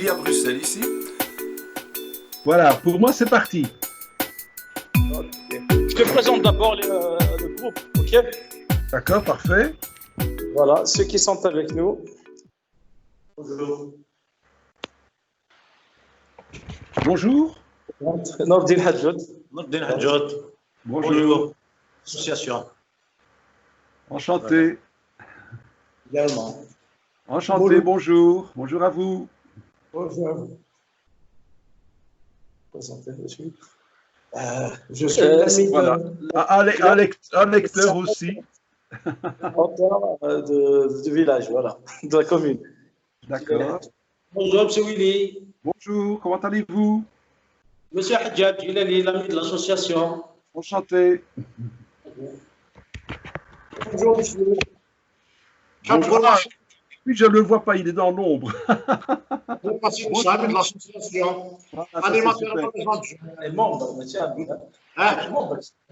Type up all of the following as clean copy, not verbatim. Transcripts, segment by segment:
Willy à Bruxelles, ici. Voilà, pour moi, c'est parti. Ok. Je te présente d'abord le groupe, ok? D'accord, parfait. Voilà, ceux qui sont avec nous. Bonjour. Bonjour. Nordin Hadjoud. Nordin Hadjoud. Bonjour. Association. Enchanté. Également. Enchanté, bonjour. Bonjour à vous. Bonjour. Je suis l'ami voilà. Un lecteur aussi. Du village, voilà, de la commune. D'accord. Bonjour, M. Willy. Bonjour, comment allez-vous? Monsieur Hadjad, il est l'ami de l'association. Enchanté. Bonjour, monsieur. Bonjour. Oui, je ne le vois pas, il est dans l'ombre. Je suis l'ami de l'association. Animateur de Membre, monsieur.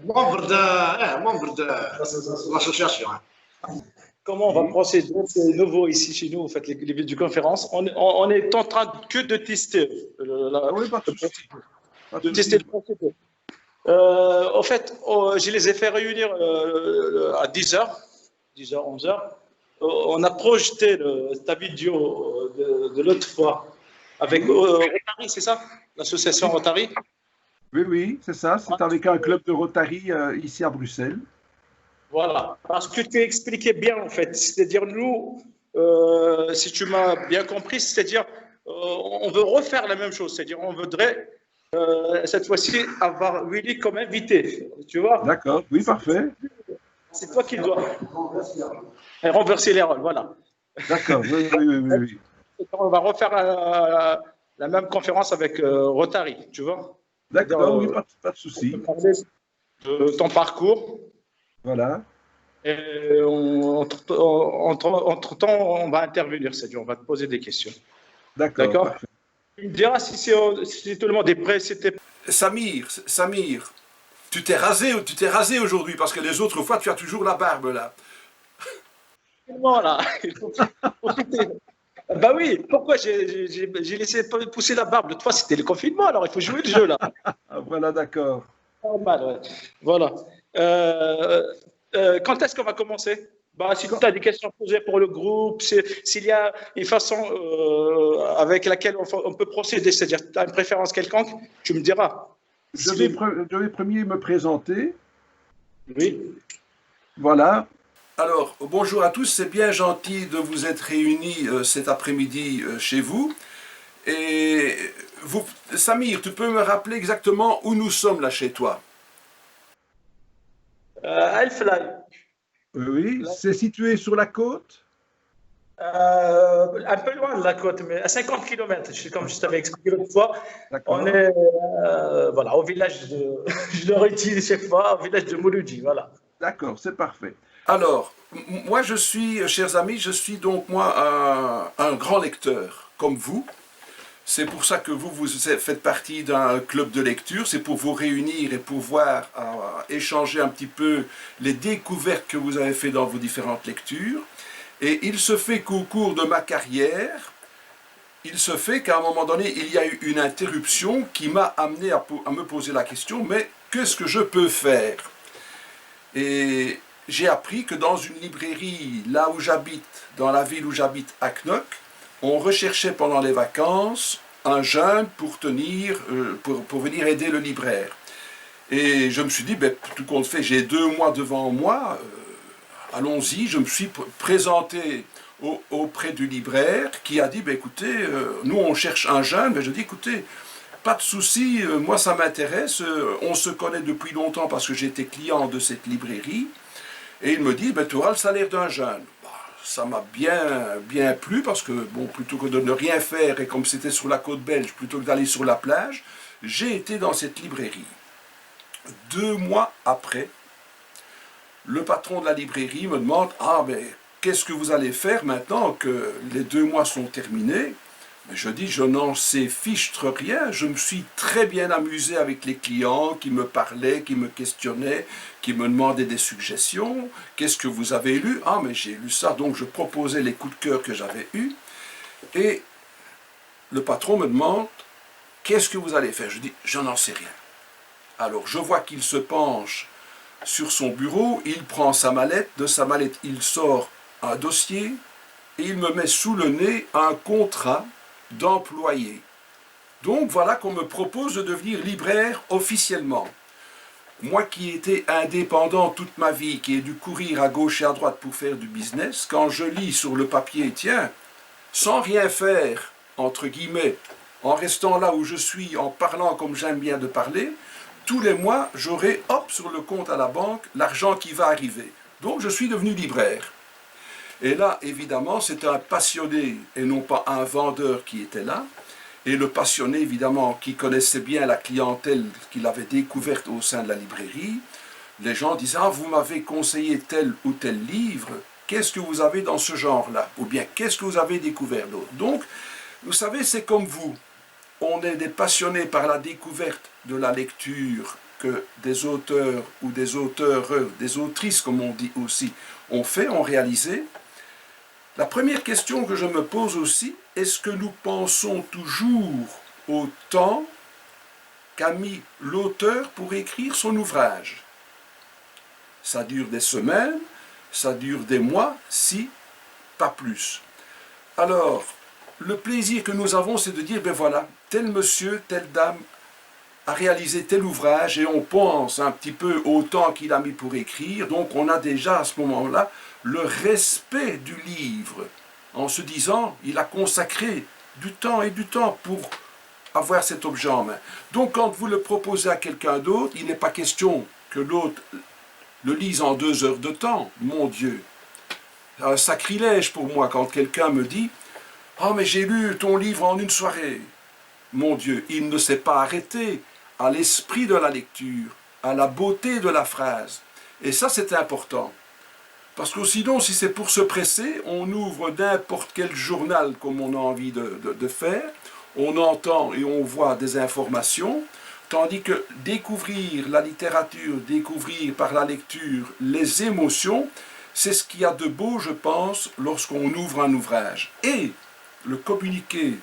membre de l'association. Comment on va procéder? C'est nouveau ici chez nous, vous faites les vidéoconférences. On est en train que de tester. Oui, pas de souci. De tester le procédé. En fait, je les ai fait réunir à 10h, 11h. On a projeté ta vidéo de l'autre fois avec Rotary, c'est ça? L'association Rotary? Oui, c'est ça. C'est avec un club de Rotary ici à Bruxelles. Voilà, parce que tu expliquais bien en fait. C'est-à-dire, nous, si tu m'as bien compris, c'est-à-dire, on veut refaire la même chose. C'est-à-dire, on voudrait cette fois-ci avoir Willy comme invité. Tu vois? D'accord, oui, parfait. C'est toi qui dois renverser les rôles, voilà. D'accord, oui. On va refaire la même conférence avec Rotary, tu vois? D'accord, oui, pas de souci. De ton parcours. Voilà. Et entre-temps, on va intervenir, c'est-à-dire on va te poser des questions. D'accord. Tu me diras si tout le monde est prêt. Samir, tu t'es rasé aujourd'hui parce que les autres fois, tu as toujours la barbe là. Voilà. Bah oui, pourquoi j'ai laissé pousser la barbe? L'autre fois, c'était le confinement, alors il faut jouer le jeu là. Voilà, d'accord. Normal, ouais. Voilà. Quand est-ce qu'on va commencer? Bah, si tu as des questions posées pour le groupe, s'il y a une façon avec laquelle on peut procéder, c'est-à-dire tu as une préférence quelconque, tu me diras. Je vais premier me présenter. Oui. Voilà. Alors, bonjour à tous, c'est bien gentil de vous être réunis cet après-midi chez vous. Et vous, Samir, tu peux me rappeler exactement où nous sommes là chez toi? Al-Fly. Oui, c'est situé sur la côte? Un peu loin de la côte, mais à 50 km, comme je t'avais expliqué l'autre fois. On est voilà, au village de, je le redis chaque fois, au village de Mouloudji, voilà. D'accord, c'est parfait. Alors, moi je suis, chers amis, je suis donc moi un grand lecteur, comme vous. C'est pour ça que vous faites partie d'un club de lecture, c'est pour vous réunir et pouvoir échanger un petit peu les découvertes que vous avez faites dans vos différentes lectures. Et il se fait qu'au cours de ma carrière, il se fait qu'à un moment donné, il y a eu une interruption qui m'a amené à me poser la question, mais qu'est-ce que je peux faire? Et j'ai appris que dans une librairie, là où j'habite, dans la ville où j'habite, à Knock, on recherchait pendant les vacances un jeune pour venir aider le libraire. Et je me suis dit, ben, tout compte fait, j'ai 2 mois devant moi, allons-y. Je me suis présenté auprès du libraire qui a dit, ben, écoutez, nous on cherche un jeune. Ben, je dis, écoutez, pas de souci, moi ça m'intéresse, on se connaît depuis longtemps parce que j'étais client de cette librairie. Et il me dit, ben, tu auras le salaire d'un jeune. Ça m'a bien plu parce que, bon, plutôt que de ne rien faire, et comme c'était sur la côte belge, plutôt que d'aller sur la plage, j'ai été dans cette librairie. 2 mois après, le patron de la librairie me demande, ah ben, qu'est-ce que vous allez faire maintenant que les 2 mois sont terminés? Je dis, je n'en sais fichtre rien, je me suis très bien amusé avec les clients qui me parlaient, qui me questionnaient, qui me demandaient des suggestions. Qu'est-ce que vous avez lu? Ah, mais j'ai lu ça, donc je proposais les coups de cœur que j'avais eus. Et le patron me demande, qu'est-ce que vous allez faire? Je dis, je n'en sais rien. Alors je vois qu'il se penche sur son bureau, il prend sa mallette, de sa mallette il sort un dossier et il me met sous le nez un contrat d'employé. Donc voilà qu'on me propose de devenir libraire officiellement. Moi qui étais indépendant toute ma vie, qui ai dû courir à gauche et à droite pour faire du business, quand je lis sur le papier, tiens, sans rien faire, entre guillemets, en restant là où je suis, en parlant comme j'aime bien de parler, tous les mois, j'aurai, hop, sur le compte à la banque, l'argent qui va arriver. Donc je suis devenu libraire. Et là, évidemment, c'était un passionné et non pas un vendeur qui était là. Et le passionné, évidemment, qui connaissait bien la clientèle qu'il avait découverte au sein de la librairie, les gens disaient « Ah, vous m'avez conseillé tel ou tel livre, qu'est-ce que vous avez dans ce genre-là » ou bien « Qu'est-ce que vous avez découvert d'autre ?» Donc, vous savez, c'est comme vous. On est des passionnés par la découverte de la lecture que des auteurs ou des auteurs, des autrices, comme on dit aussi, ont fait, ont réalisé. La première question que je me pose aussi, est-ce que nous pensons toujours au temps qu'a mis l'auteur pour écrire son ouvrage? Ça dure des semaines, ça dure des mois, si, pas plus. Alors, le plaisir que nous avons, c'est de dire, ben voilà, tel monsieur, telle dame a réalisé tel ouvrage et on pense un petit peu au temps qu'il a mis pour écrire, donc on a déjà à ce moment-là le respect du livre, en se disant, il a consacré du temps et du temps pour avoir cet objet en main. Donc quand vous le proposez à quelqu'un d'autre, il n'est pas question que l'autre le lise en 2 heures de temps, mon Dieu. C'est un sacrilège pour moi quand quelqu'un me dit, « Oh mais j'ai lu ton livre en une soirée ». Mon Dieu, il ne s'est pas arrêté à l'esprit de la lecture, à la beauté de la phrase. Et ça, c'est important. Parce que sinon, si c'est pour se presser, on ouvre n'importe quel journal comme on a envie de faire, on entend et on voit des informations, tandis que découvrir la littérature, découvrir par la lecture les émotions, c'est ce qu'il y a de beau, je pense, lorsqu'on ouvre un ouvrage. Et le communiquer,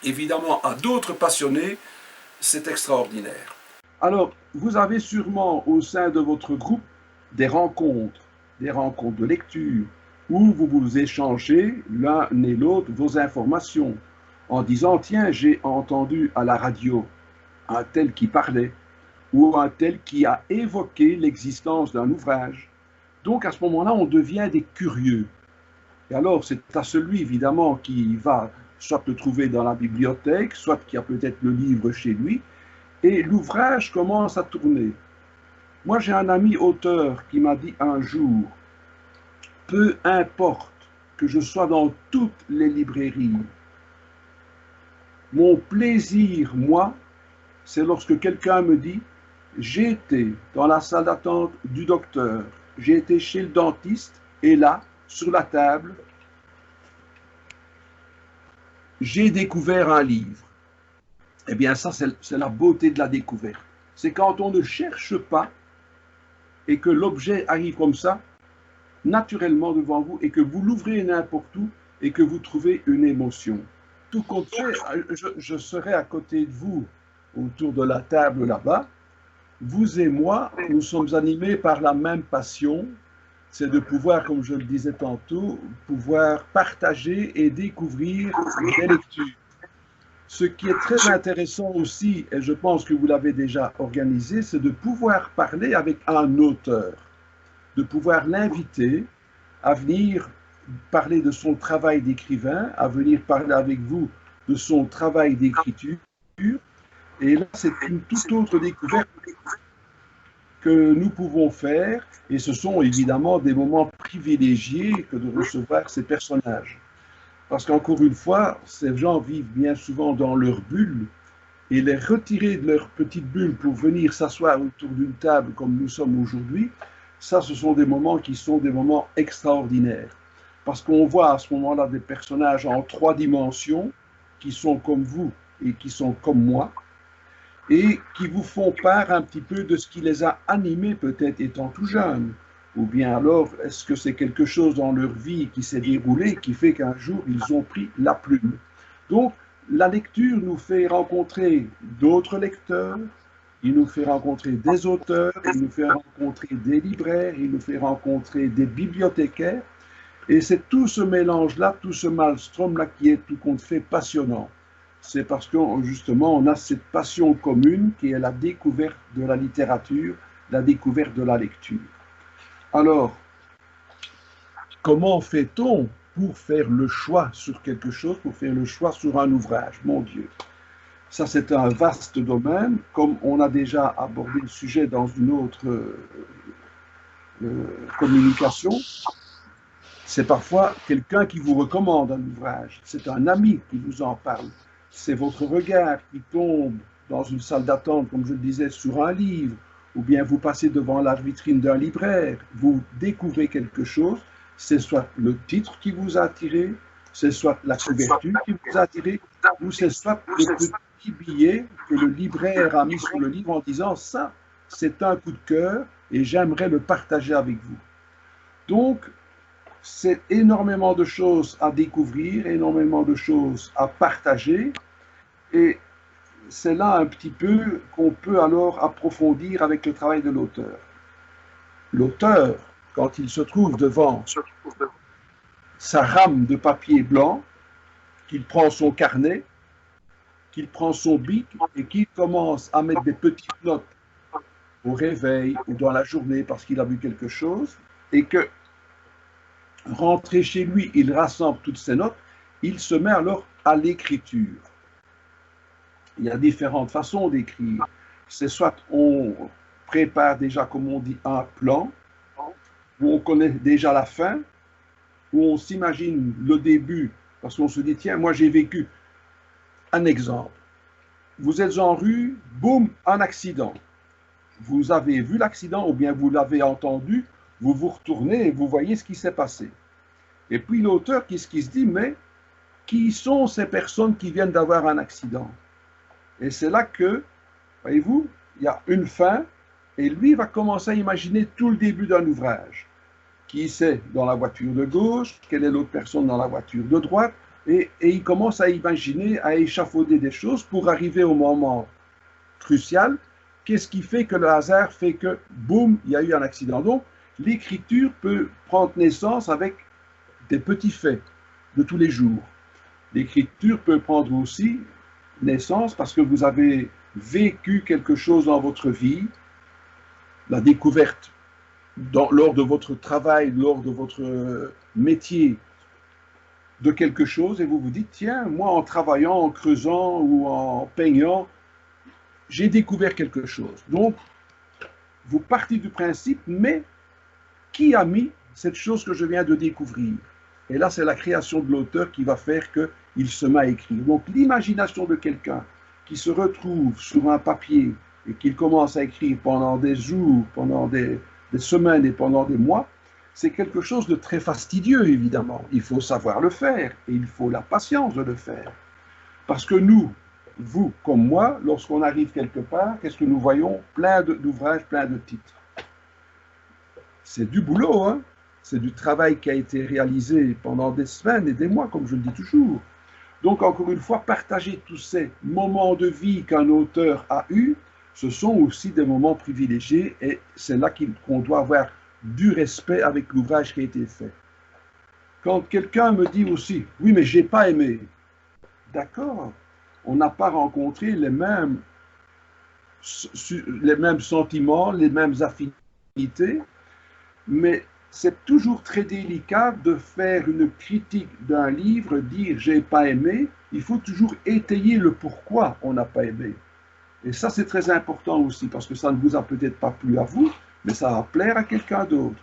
évidemment, à d'autres passionnés, c'est extraordinaire. Alors, vous avez sûrement au sein de votre groupe des rencontres de lecture, où vous échangez l'un et l'autre vos informations, en disant, tiens, j'ai entendu à la radio un tel qui parlait, ou un tel qui a évoqué l'existence d'un ouvrage. Donc à ce moment-là, on devient des curieux. Et alors, c'est à celui, évidemment, qui va soit le trouver dans la bibliothèque, soit qui a peut-être le livre chez lui, et l'ouvrage commence à tourner. Moi, j'ai un ami auteur qui m'a dit un jour, « Peu importe que je sois dans toutes les librairies, mon plaisir, moi, c'est lorsque quelqu'un me dit, j'ai été dans la salle d'attente du docteur, j'ai été chez le dentiste, et là, sur la table, j'ai découvert un livre. » Eh bien, ça, c'est la beauté de la découverte. C'est quand on ne cherche pas et que l'objet arrive comme ça, naturellement devant vous, et que vous l'ouvrez n'importe où et que vous trouvez une émotion. Tout compte fait, je serai à côté de vous, autour de la table là-bas. Vous et moi, nous sommes animés par la même passion, c'est de pouvoir, comme je le disais tantôt, pouvoir partager et découvrir des lectures. Ce qui est très intéressant aussi, et je pense que vous l'avez déjà organisé, c'est de pouvoir parler avec un auteur, de pouvoir l'inviter à venir parler de son travail d'écrivain, à venir parler avec vous de son travail d'écriture. Et là, c'est une toute autre découverte que nous pouvons faire, et ce sont évidemment des moments privilégiés que de recevoir ces personnages. Parce qu'encore une fois, ces gens vivent bien souvent dans leur bulle, et les retirer de leur petite bulle pour venir s'asseoir autour d'une table comme nous sommes aujourd'hui, ça, ce sont des moments qui sont des moments extraordinaires. Parce qu'on voit à ce moment-là des personnages en 3 dimensions, qui sont comme vous et qui sont comme moi, et qui vous font part un petit peu de ce qui les a animés peut-être étant tout jeunes. Ou bien alors, est-ce que c'est quelque chose dans leur vie qui s'est déroulé qui fait qu'un jour, ils ont pris la plume? Donc, la lecture nous fait rencontrer d'autres lecteurs, il nous fait rencontrer des auteurs, il nous fait rencontrer des libraires, il nous fait rencontrer des bibliothécaires. Et c'est tout ce mélange-là, tout ce maelstrom-là qui est tout compte fait passionnant. C'est parce que justement, on a cette passion commune qui est la découverte de la littérature, la découverte de la lecture. Alors, comment fait-on pour faire le choix sur quelque chose, pour faire le choix sur un ouvrage? Mon Dieu, ça c'est un vaste domaine, comme on a déjà abordé le sujet dans une autre communication. C'est parfois quelqu'un qui vous recommande un ouvrage, c'est un ami qui vous en parle, c'est votre regard qui tombe dans une salle d'attente, comme je le disais, sur un livre, ou bien vous passez devant la vitrine d'un libraire, vous découvrez quelque chose, c'est soit le titre qui vous a attiré, c'est soit la couverture qui vous a attiré, ou c'est soit le petit billet que le libraire a mis sur le livre en disant « ça, c'est un coup de cœur et j'aimerais le partager avec vous ». Donc, c'est énormément de choses à découvrir, énormément de choses à partager, et c'est là un petit peu qu'on peut alors approfondir avec le travail de l'auteur. L'auteur, quand il se trouve devant sa rame de papier blanc, qu'il prend son carnet, qu'il prend son bic et qu'il commence à mettre des petites notes au réveil ou dans la journée parce qu'il a vu quelque chose, et que rentré chez lui, il rassemble toutes ces notes, il se met alors à l'écriture. Il y a différentes façons d'écrire. C'est soit on prépare déjà, comme on dit, un plan, où on connaît déjà la fin, où on s'imagine le début, parce qu'on se dit, tiens, moi j'ai vécu un exemple. Vous êtes en rue, boum, un accident. Vous avez vu l'accident ou bien vous l'avez entendu, vous vous retournez et vous voyez ce qui s'est passé. Et puis l'auteur, qu'est-ce qu'il se dit, mais qui sont ces personnes qui viennent d'avoir un accident? Et c'est là que, voyez-vous, il y a une fin, et lui va commencer à imaginer tout le début d'un ouvrage. Qui c'est dans la voiture de gauche, quelle est l'autre personne dans la voiture de droite, et il commence à imaginer, à échafauder des choses pour arriver au moment crucial. Qu'est-ce qui fait que le hasard fait que, boum, il y a eu un accident? Donc, l'écriture peut prendre naissance avec des petits faits de tous les jours. L'écriture peut prendre aussi naissance parce que vous avez vécu quelque chose dans votre vie, la découverte lors de votre travail, lors de votre métier, de quelque chose, et vous vous dites, tiens, moi en travaillant, en creusant ou en peignant, j'ai découvert quelque chose. Donc, vous partez du principe, mais qui a mis cette chose que je viens de découvrir? Et là, c'est la création de l'auteur qui va faire qu'il se met à écrire. Donc, l'imagination de quelqu'un qui se retrouve sur un papier et qu'il commence à écrire pendant des jours, pendant des semaines et pendant des mois, c'est quelque chose de très fastidieux, évidemment. Il faut savoir le faire et il faut la patience de le faire. Parce que nous, vous comme moi, lorsqu'on arrive quelque part, qu'est-ce que nous voyons? Plein d'ouvrages, plein de titres. C'est du boulot, hein? C'est du travail qui a été réalisé pendant des semaines et des mois, comme je le dis toujours. Donc, encore une fois, partager tous ces moments de vie qu'un auteur a eus, ce sont aussi des moments privilégiés et c'est là qu'on doit avoir du respect avec l'ouvrage qui a été fait. Quand quelqu'un me dit aussi, oui, mais j'ai pas aimé, d'accord, on n'a pas rencontré les mêmes sentiments, les mêmes affinités, mais c'est toujours très délicat de faire une critique d'un livre, dire j'ai pas aimé, il faut toujours étayer le pourquoi on n'a pas aimé. Et ça c'est très important aussi, parce que ça ne vous a peut-être pas plu à vous, mais ça va plaire à quelqu'un d'autre.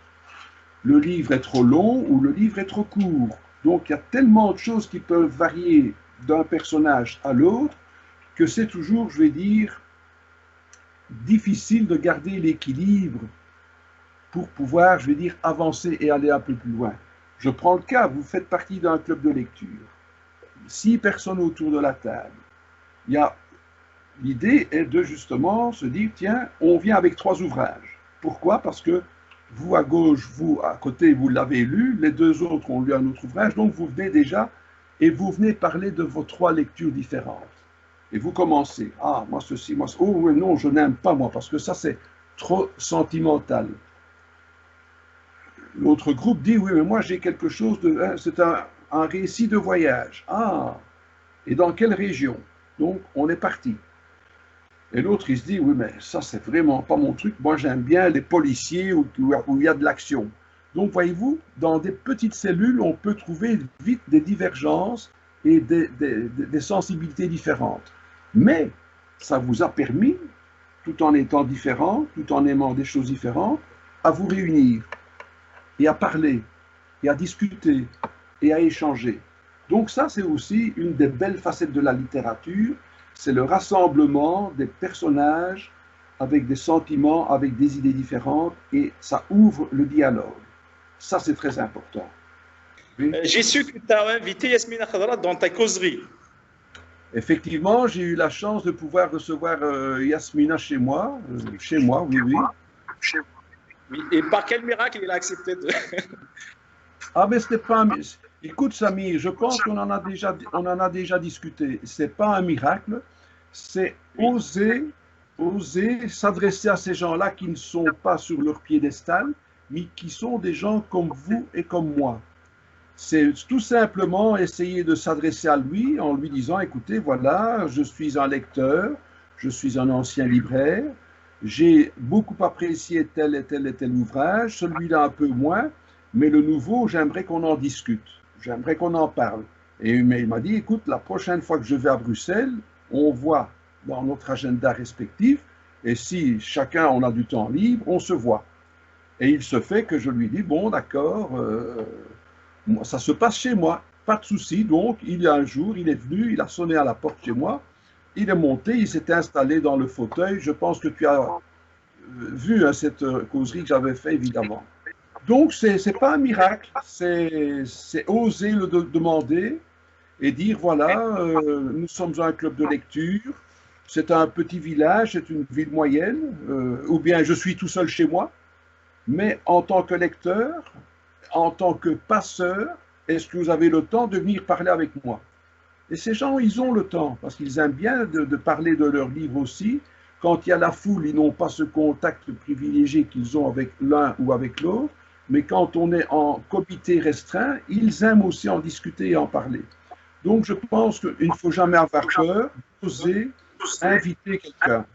Le livre est trop long ou le livre est trop court. Donc il y a tellement de choses qui peuvent varier d'un personnage à l'autre, que c'est toujours, je vais dire, difficile de garder l'équilibre pour pouvoir, je vais dire, avancer et aller un peu plus loin. Je prends le cas, vous faites partie d'un club de lecture. 6 personnes autour de la table. L'idée est de justement se dire, tiens, on vient avec 3 ouvrages. Pourquoi? Parce que vous à gauche, vous à côté, vous l'avez lu, les 2 autres ont lu un autre ouvrage, donc vous venez déjà et vous venez parler de vos 3 lectures différentes. Et vous commencez, ah, moi ceci, moi, oh oui, non, je n'aime pas moi, parce que ça c'est trop sentimental. L'autre groupe dit, oui, mais moi j'ai quelque chose de, hein, c'est un récit de voyage. Ah, et dans quelle région? Donc on est parti. Et l'autre il se dit, oui, mais ça c'est vraiment pas mon truc, moi j'aime bien les policiers où il y a de l'action. Donc voyez-vous, dans des petites cellules, on peut trouver vite des divergences et des sensibilités différentes. Mais ça vous a permis, tout en étant différents, tout en aimant des choses différentes, à vous réunir et à parler, et à discuter, et à échanger. Donc ça, c'est aussi une des belles facettes de la littérature, c'est le rassemblement des personnages avec des sentiments, avec des idées différentes, et ça ouvre le dialogue. Ça, c'est très important. Oui. J'ai su que tu as invité Yasmina Khadra dans ta causerie. Effectivement, j'ai eu la chance de pouvoir recevoir Yasmina chez moi, oui, oui. Et par quel miracle il a accepté de... Ah, mais c'était pas un... Écoute, Samir, je pense qu'on en a déjà discuté. C'est pas un miracle, c'est oser s'adresser à ces gens-là qui ne sont pas sur leur piédestal, mais qui sont des gens comme vous et comme moi. C'est tout simplement essayer de s'adresser à lui en lui disant, écoutez, voilà, je suis un lecteur, je suis un ancien libraire, j'ai beaucoup apprécié tel et tel et tel ouvrage, celui-là un peu moins, mais le nouveau, j'aimerais qu'on en discute, j'aimerais qu'on en parle. Et il m'a dit, écoute, la prochaine fois que je vais à Bruxelles, on voit dans notre agenda respectif, et si chacun on a du temps libre, on se voit. Et il se fait que je lui dis, bon, d'accord, ça se passe chez moi, pas de souci. Donc, il y a un jour, il est venu, il a sonné à la porte chez moi, il est monté, il s'est installé dans le fauteuil. Je pense que tu as vu hein, cette causerie que j'avais faite, évidemment. Donc, c'est pas un miracle, c'est oser le demander et dire, voilà, nous sommes un club de lecture, c'est un petit village, c'est une ville moyenne, ou bien je suis tout seul chez moi, mais en tant que lecteur, en tant que passeur, est-ce que vous avez le temps de venir parler avec moi? Et ces gens, ils ont le temps, parce qu'ils aiment bien de parler de leurs livres aussi. Quand il y a la foule, ils n'ont pas ce contact privilégié qu'ils ont avec l'un ou avec l'autre, mais quand on est en comité restreint, ils aiment aussi en discuter et en parler. Donc je pense qu'il ne faut jamais avoir peur, oser inviter quelqu'un.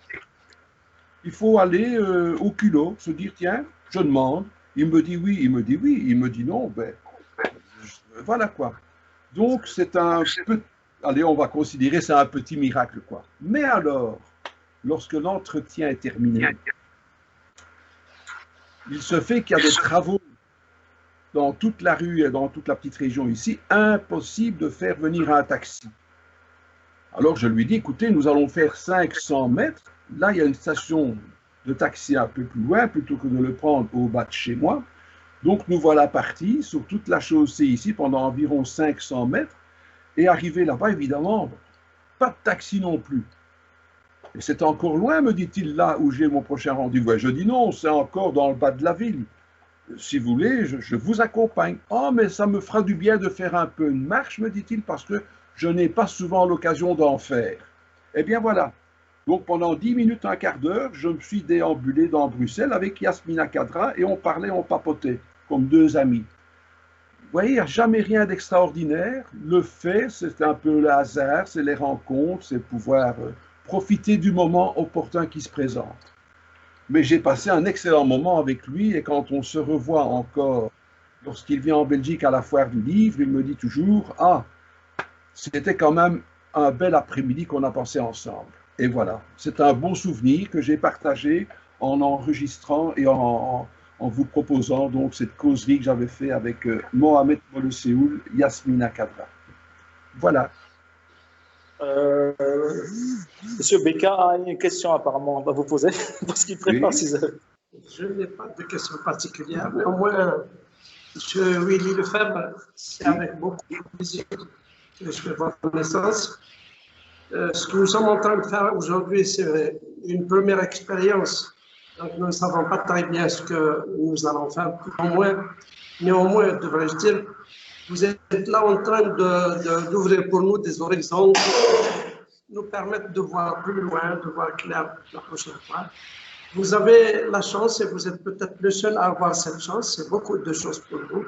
Il faut aller au culot, se dire, tiens, je demande, il me dit oui, il me dit oui, il me dit non, ben, voilà quoi. Donc c'est un peu, allez, on va considérer c'est un petit miracle quoi. Mais alors, lorsque l'entretien est terminé, il se fait qu'il y a des travaux dans toute la rue et dans toute la petite région ici, impossible de faire venir un taxi. Alors je lui dis, écoutez, nous allons faire 500 mètres, là il y a une station de taxi un peu plus loin, plutôt que de le prendre au bas de chez moi. Donc nous voilà partis sur toute la chaussée ici pendant environ 500 mètres, et arrivé là-bas, évidemment, pas de taxi non plus. Et c'est encore loin, me dit-il, là où j'ai mon prochain rendez-vous. Je dis non, c'est encore dans le bas de la ville. Si vous voulez, je vous accompagne. Oh, mais ça me fera du bien de faire un peu de marche, me dit-il, parce que je n'ai pas souvent l'occasion d'en faire. Eh bien voilà. Donc pendant 10 minutes, un quart d'heure, je me suis déambulé dans Bruxelles avec Yasmina Khadra et on parlait, on papotait, comme deux amis. Vous voyez, il n'y a jamais rien d'extraordinaire. Le fait, c'est un peu le hasard, c'est les rencontres, c'est pouvoir profiter du moment opportun qui se présente. Mais j'ai passé un excellent moment avec lui et quand on se revoit encore, lorsqu'il vient en Belgique à la foire du livre, il me dit toujours « Ah, c'était quand même un bel après-midi qu'on a passé ensemble. » Et voilà, c'est un bon souvenir que j'ai partagé en enregistrant et en vous proposant donc cette causerie que j'avais fait avec Mohamed Moleseoul, Yasmina Khadra. Voilà. Monsieur Beka a une question apparemment, on va vous poser, parce qu'il prépare ses heures. Je n'ai pas de question particulière. Néanmoins, M. Willy Lefebvre, c'est avec beaucoup de plaisir que je fais votre connaissance. Ce que nous sommes en train de faire aujourd'hui, c'est une première expérience. Donc, nous ne savons pas très bien ce que nous allons faire, néanmoins, devrais-je dire, Vous êtes là en train d'ouvrir pour nous des horizons, nous permettre de voir plus loin, de voir clair la prochaine fois. Vous avez la chance, et vous êtes peut-être le seul à avoir cette chance, c'est beaucoup de choses pour vous,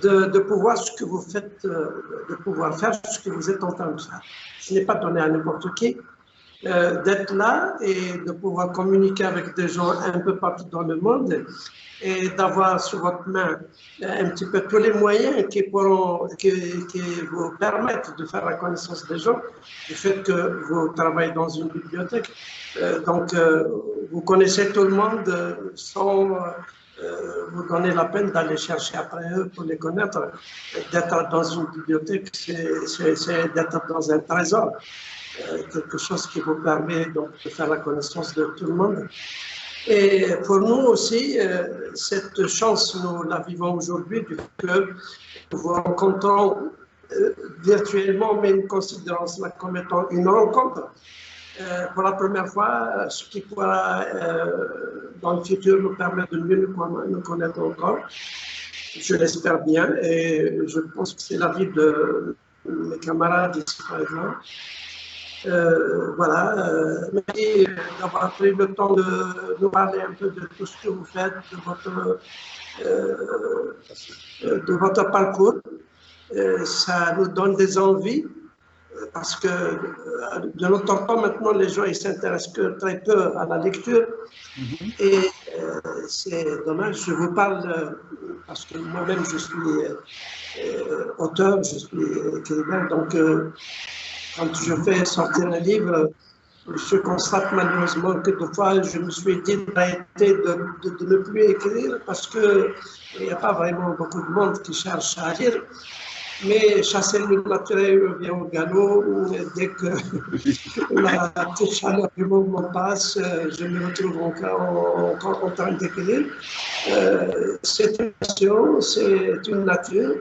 de pouvoir ce que vous faites, de pouvoir faire ce que vous êtes en train de faire. Ce n'est pas donné à n'importe qui. D'être là et de pouvoir communiquer avec des gens un peu partout dans le monde et d'avoir sur votre main un petit peu tous les moyens qui vous permettent de faire la connaissance des gens, du fait que vous travaillez dans une bibliothèque. Donc, vous connaissez tout le monde sans vous donner la peine d'aller chercher après eux pour les connaître. D'être dans une bibliothèque, c'est d'être dans un trésor. Quelque chose qui vous permet donc de faire la connaissance de tout le monde. Et pour nous aussi, cette chance, nous la vivons aujourd'hui, du fait que nous vous rencontrons virtuellement, mais nous considérons cela comme étant une rencontre. Pour la première fois, ce qui pourra dans le futur nous permettre de mieux nous connaître encore. Je l'espère bien, et je pense que c'est l'avis de mes camarades ici, par exemple. Voilà, merci d'avoir pris le temps de nous parler un peu de tout ce que vous faites, de votre parcours. Ça nous donne des envies, parce que de notre temps maintenant, les gens s'intéressent que très peu à la lecture. Et c'est dommage, je vous parle parce que moi-même je suis auteur, je suis écrivain, donc quand je fais sortir un livre, je constate malheureusement que des fois, je me suis dit d'arrêter de ne plus écrire parce qu'il n'y a pas vraiment beaucoup de monde qui cherche à lire. Mais chasser le naturel vient au galop. Dès que la petite chaleur du moment passe, je me retrouve encore en train d'écrire. C'est une passion, c'est une nature.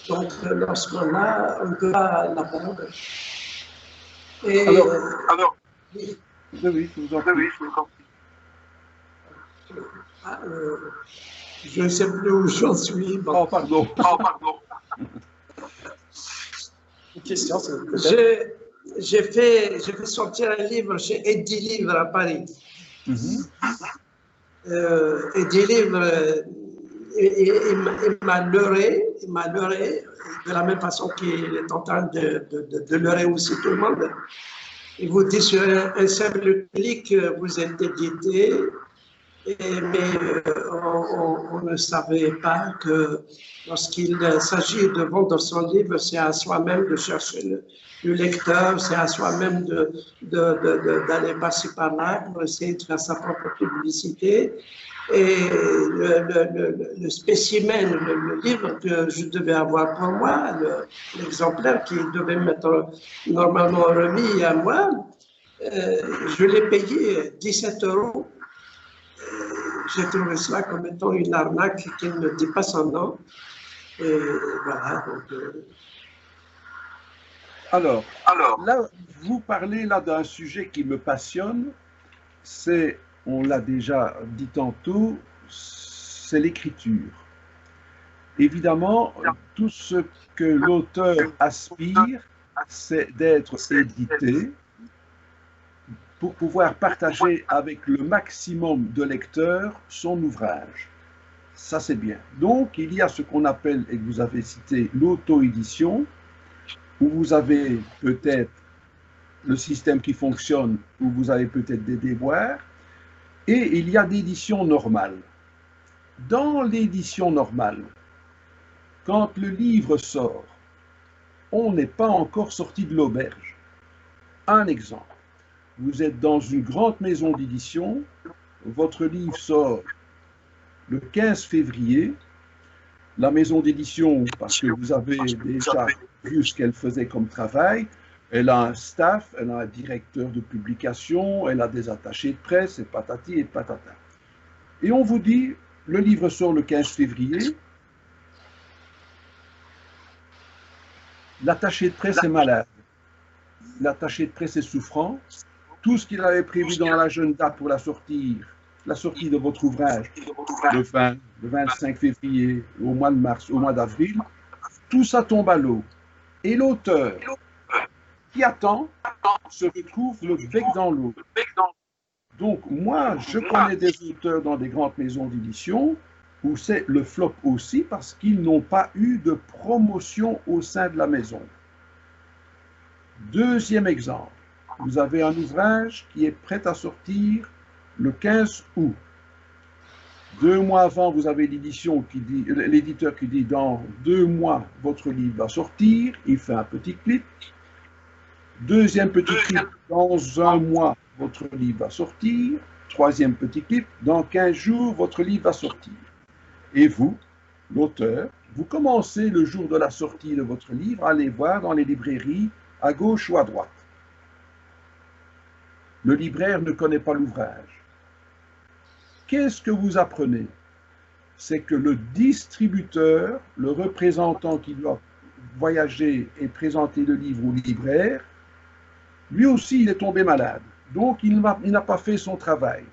Donc, lorsqu'on a, on peut pas la perdre. Et, alors, oui, je vous en prie. Je ne sais plus où j'en suis. Bon. Oh, pardon. Une question, j'ai fait sortir un livre chez Eddy Livre à Paris. Eddy Livre, il m'a leurré de la même façon qu'il est en train de leurrer aussi tout le monde. Il vous dit sur un simple clic, vous êtes édité, mais on ne savait pas que lorsqu'il s'agit de vendre son livre, c'est à soi-même de chercher le lecteur, c'est à soi-même d'aller passer par là pour essayer de faire sa propre publicité. Et le spécimen, le livre que je devais avoir pour moi, l'exemplaire qui devait m'être normalement remis à moi, je l'ai payé 17 €. J'ai trouvé cela comme étant une arnaque qui ne dit pas son nom. Et voilà. Donc, Alors, là, vous parlez là d'un sujet qui me passionne, c'est, on l'a déjà dit tantôt, c'est l'écriture. Évidemment, tout ce que l'auteur aspire, c'est d'être édité pour pouvoir partager avec le maximum de lecteurs son ouvrage. Ça, c'est bien. Donc, il y a ce qu'on appelle, et que vous avez cité, l'auto-édition, où vous avez peut-être le système qui fonctionne, où vous avez peut-être des déboires, et il y a l'édition normale. Dans l'édition normale, quand le livre sort, on n'est pas encore sorti de l'auberge. Un exemple. Vous êtes dans une grande maison d'édition, votre livre sort le 15 février, la maison d'édition, parce que vous avez déjà vu ce qu'elle faisait comme travail, elle a un staff, elle a un directeur de publication, elle a des attachés de presse, et patati et patata. Et on vous dit, le livre sort le 15 février, l'attaché de presse est malade, l'attaché de presse est souffrant, tout ce qu'il avait prévu dans l'agenda pour la sortie de votre ouvrage, le 25 février, au mois de mars, au mois d'avril, tout ça tombe à l'eau. Et l'auteur qui attend se retrouve le bec dans l'eau. Donc moi, je connais des auteurs dans des grandes maisons d'édition où c'est le flop aussi parce qu'ils n'ont pas eu de promotion au sein de la maison. Deuxième exemple, vous avez un ouvrage qui est prêt à sortir le 15 août. 2 mois avant, vous avez l'éditeur qui dit dans 2 mois, votre livre va sortir. Il fait un petit clip. Deuxième petit clip, dans 1 mois, votre livre va sortir. Troisième petit clip, dans 15 jours, votre livre va sortir. Et vous, l'auteur, vous commencez le jour de la sortie de votre livre à aller voir dans les librairies à gauche ou à droite. Le libraire ne connaît pas l'ouvrage. Qu'est-ce que vous apprenez? C'est que le distributeur, le représentant qui doit voyager et présenter le livre au libraire, lui aussi, il est tombé malade. Donc, il n'a pas fait son travail.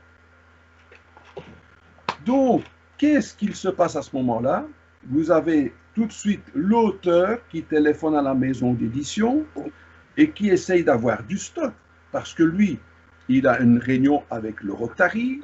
Donc, qu'est-ce qu'il se passe à ce moment-là? Vous avez tout de suite l'auteur qui téléphone à la maison d'édition et qui essaye d'avoir du stock. Parce que lui, il a une réunion avec le Rotary,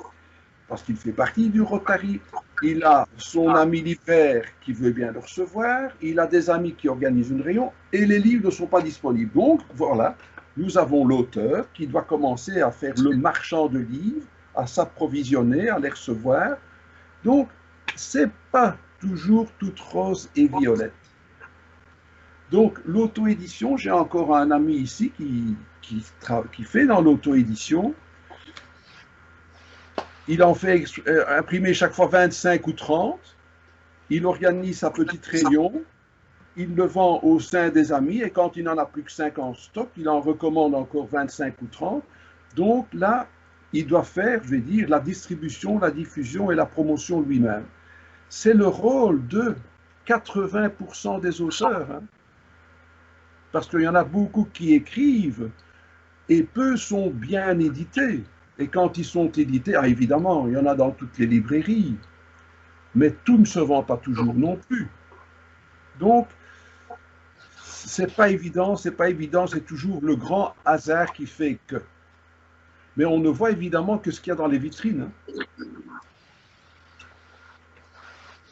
parce qu'il fait partie du Rotary. Il a son ami libraire qui veut bien le recevoir. Il a des amis qui organisent une réunion et les livres ne sont pas disponibles. Donc, voilà, nous avons l'auteur qui doit commencer à faire le marchand de livres, à s'approvisionner, à les recevoir. Donc, c'est pas toujours toute rose et violette. Donc, l'auto-édition, j'ai encore un ami ici qui fait dans l'auto-édition. Il en fait imprimer chaque fois 25 ou 30. Il organise sa petite réunion. Il le vend au sein des amis. Et quand il n'en a plus que 5 en stock, il en recommande encore 25 ou 30. Donc là, il doit faire, je vais dire, la distribution, la diffusion et la promotion lui-même. C'est le rôle de 80% des auteurs. Hein. Parce qu'il y en a beaucoup qui écrivent et peu sont bien édités. Et quand ils sont édités, évidemment, il y en a dans toutes les librairies, mais tout ne se vend pas toujours non plus. Donc, c'est pas évident, c'est toujours le grand hasard qui fait que. Mais on ne voit évidemment que ce qu'il y a dans les vitrines. Hein.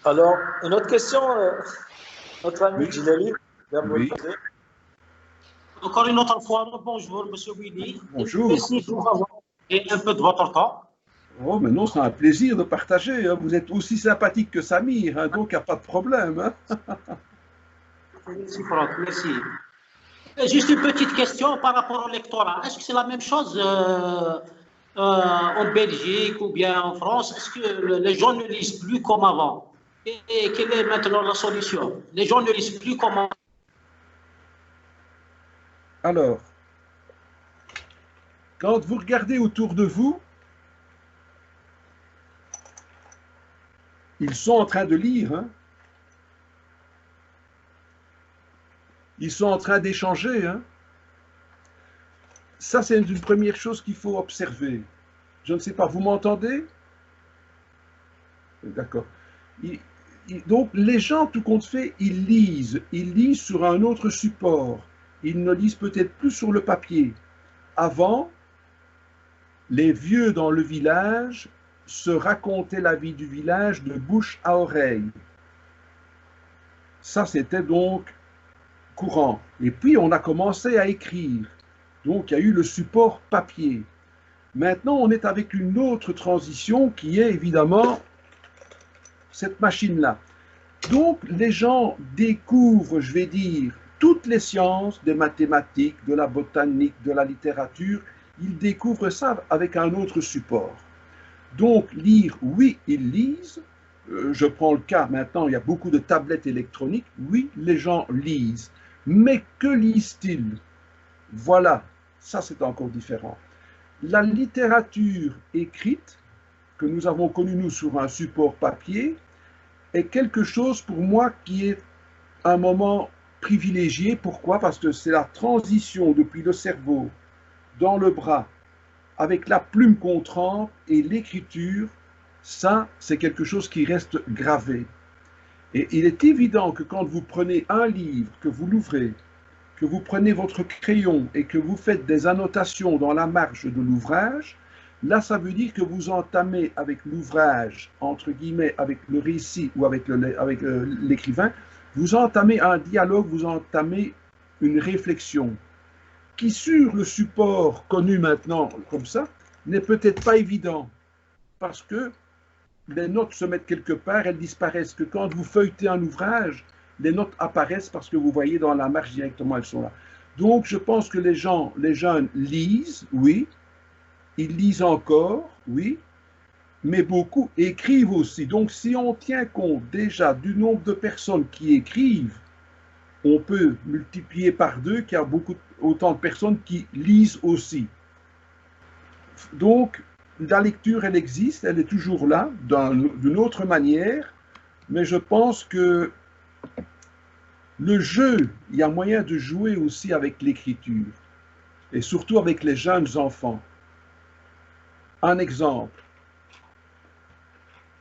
Alors, une autre question, notre ami Oui. Ginelli. Oui. Encore une autre fois, bonjour, Monsieur Willy. Bonjour. Merci pour avoir et un peu de votre temps. Oh, mais non, c'est un plaisir de partager. Hein. Vous êtes aussi sympathique que Samir, hein, donc il n'y a pas de problème. Hein. Merci, Franck, merci. Juste une petite question par rapport au lectorat. Est-ce que c'est la même chose en Belgique ou bien en France? Est-ce que les gens ne lisent plus comme avant? Et quelle est maintenant la solution? Les gens ne lisent plus comme avant. Alors, quand vous regardez autour de vous, ils sont en train de lire. Hein. Ils sont en train d'échanger. Hein. Ça, c'est une première chose qu'il faut observer. Je ne sais pas, vous m'entendez? D'accord. Donc, les gens, tout compte fait, ils lisent sur un autre support. Ils ne lisent peut-être plus sur le papier. Avant, les vieux dans le village se racontaient la vie du village de bouche à oreille. Ça, c'était donc courant. Et puis, on a commencé à écrire. Donc, il y a eu le support papier. Maintenant, on est avec une autre transition qui est évidemment cette machine-là. Donc, les gens découvrent, je vais dire, toutes les sciences, des mathématiques, de la botanique, de la littérature, ils découvrent ça avec un autre support. Donc, lire, oui, ils lisent. Je prends le cas maintenant, il y a beaucoup de tablettes électroniques. Oui, les gens lisent. Mais que lisent-ils? Voilà, ça c'est encore différent. La littérature écrite, que nous avons connue nous sur un support papier, est quelque chose pour moi qui est un moment privilégié. Pourquoi? Parce que c'est la transition depuis le cerveau dans le bras avec la plume qu'on trempe et l'écriture. Ça, c'est quelque chose qui reste gravé. Et il est évident que quand vous prenez un livre, que vous l'ouvrez, que vous prenez votre crayon et que vous faites des annotations dans la marge de l'ouvrage, là, ça veut dire que vous entamez avec l'ouvrage, entre guillemets, avec le récit ou avec l'écrivain, vous entamez un dialogue, vous entamez une réflexion qui, sur le support connu maintenant comme ça, n'est peut-être pas évident parce que les notes se mettent quelque part, elles disparaissent. Que quand vous feuilletez un ouvrage, les notes apparaissent parce que vous voyez dans la marge directement, elles sont là. Donc, je pense que les jeunes lisent, oui, ils lisent encore, oui, mais beaucoup écrivent aussi. Donc, si on tient compte déjà du nombre de personnes qui écrivent, on peut multiplier par 2 qu'il y a autant de personnes qui lisent aussi. Donc, la lecture, elle existe, elle est toujours là, d'une autre manière, mais je pense que le jeu, il y a moyen de jouer aussi avec l'écriture, et surtout avec les jeunes enfants. Un exemple,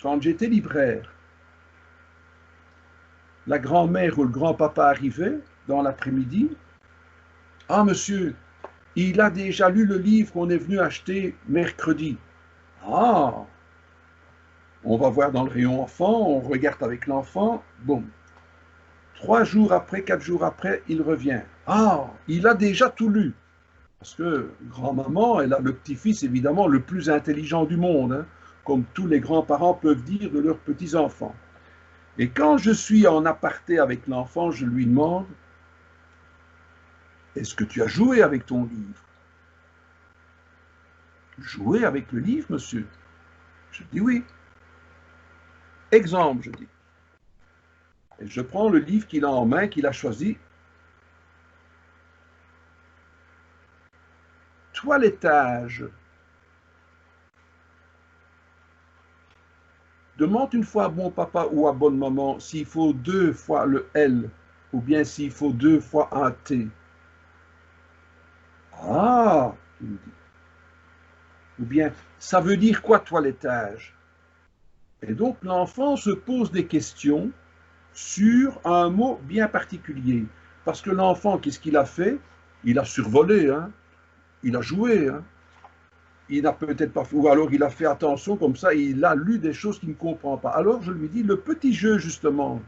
quand j'étais libraire, la grand-mère ou le grand-papa arrivait dans l'après-midi. « Ah, monsieur, il a déjà lu le livre qu'on est venu acheter mercredi. »« Ah, on va voir dans le rayon enfant, on regarde avec l'enfant. Bon. 3 jours après, 4 jours après, il revient. « Ah, il a déjà tout lu. » Parce que grand-maman, elle a le petit-fils évidemment le plus intelligent du monde, hein, comme tous les grands-parents peuvent dire de leurs petits-enfants. Et quand je suis en aparté avec l'enfant, je lui demande « Est-ce que tu as joué avec ton livre ?»« Joué avec le livre, monsieur ?» Je dis « Oui. » Exemple, je dis. Et je prends le livre qu'il a en main, qu'il a choisi. Toilettage. Demande une fois à bon papa ou à bonne maman s'il faut 2 fois le L ou bien s'il faut 2 fois un T. Ah, il me dit. Ou bien, ça veut dire quoi toilettage? Et donc l'enfant se pose des questions sur un mot bien particulier. Parce que l'enfant, qu'est-ce qu'il a fait? Il a survolé, hein? Il a joué, hein? Il n'a peut-être pas, ou alors il a fait attention comme ça, il a lu des choses qu'il ne comprend pas. Alors je lui dis, le petit jeu justement,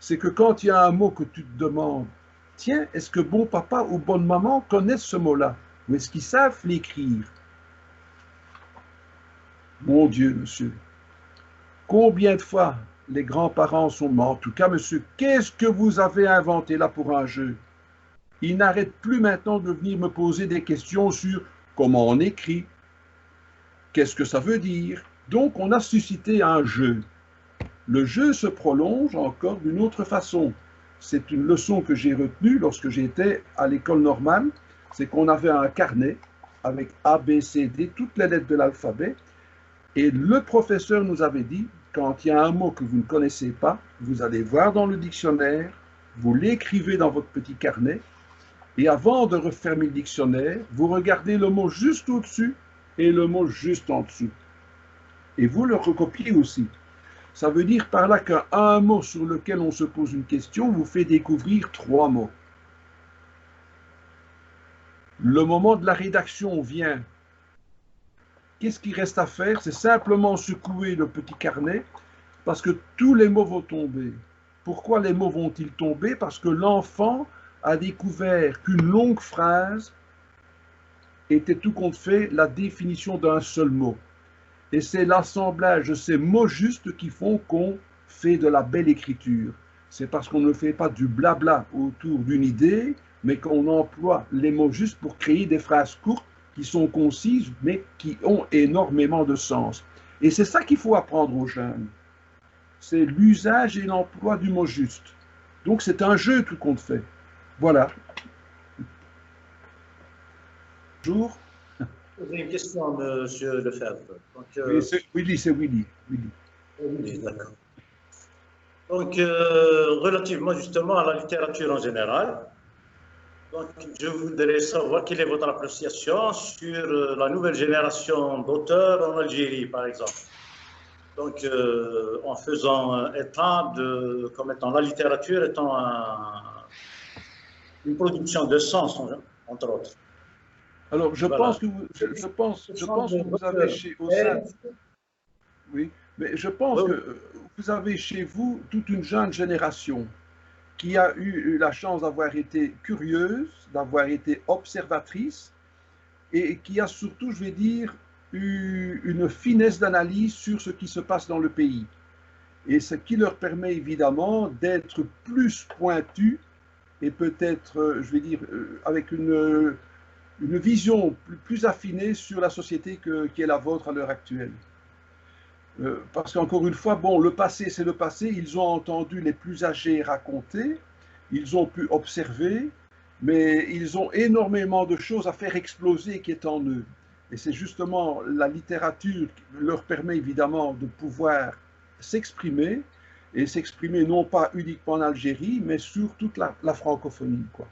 c'est que quand il y a un mot que tu te demandes, tiens, est-ce que bon papa ou bonne maman connaissent ce mot-là? Ou est-ce qu'ils savent l'écrire? Mon Dieu, monsieur, combien de fois les grands-parents sont morts? En tout cas, monsieur, qu'est-ce que vous avez inventé là pour un jeu? Ils n'arrêtent plus maintenant de venir me poser des questions sur comment on écrit, qu'est-ce que ça veut dire? Donc, on a suscité un jeu. Le jeu se prolonge encore d'une autre façon. C'est une leçon que j'ai retenue lorsque j'étais à l'école normale. C'est qu'on avait un carnet avec A, B, C, D, toutes les lettres de l'alphabet. Et le professeur nous avait dit, quand il y a un mot que vous ne connaissez pas, vous allez voir dans le dictionnaire, vous l'écrivez dans votre petit carnet, et avant de refermer le dictionnaire, vous regardez le mot juste au-dessus et le mot juste en dessous. Et vous le recopiez aussi. Ça veut dire par là qu'un mot sur lequel on se pose une question vous fait découvrir 3 mots. Le moment de la rédaction vient. Qu'est-ce qui reste à faire? C'est simplement secouer le petit carnet parce que tous les mots vont tomber. Pourquoi les mots vont-ils tomber? Parce que l'enfant a découvert qu'une longue phrase était tout compte fait la définition d'un seul mot. Et c'est l'assemblage de ces mots justes qui font qu'on fait de la belle écriture. C'est parce qu'on ne fait pas du blabla autour d'une idée, mais qu'on emploie les mots justes pour créer des phrases courtes qui sont concises, mais qui ont énormément de sens. Et c'est ça qu'il faut apprendre aux jeunes. C'est l'usage et l'emploi du mot juste. Donc c'est un jeu tout compte fait. Voilà. Bonjour. J'ai une question, monsieur Lefebvre. Donc, Oui, c'est Willy. oui, d'accord. Donc, relativement justement à la littérature en général, donc, je voudrais savoir quelle est votre appréciation sur la nouvelle génération d'auteurs en Algérie, par exemple. Donc, en faisant état comme étant la littérature étant une production de sens, entre autres. Alors, je Voilà. pense que vous avez au sein, oui, mais je pense que vous avez chez vous toute une jeune génération qui a eu la chance d'avoir été curieuse, d'avoir été observatrice, et qui a surtout, je vais dire, eu une finesse d'analyse sur ce qui se passe dans le pays. Et ce qui leur permet évidemment d'être plus pointus et peut-être, je vais dire, avec une vision plus affinée sur la société qui est la vôtre à l'heure actuelle. Parce qu'encore une fois, bon, le passé, c'est le passé. Ils ont entendu les plus âgés raconter, ils ont pu observer, mais ils ont énormément de choses à faire exploser qui est en eux. Et c'est justement la littérature qui leur permet évidemment de pouvoir s'exprimer, et s'exprimer non pas uniquement en Algérie, mais sur toute la francophonie, quoi.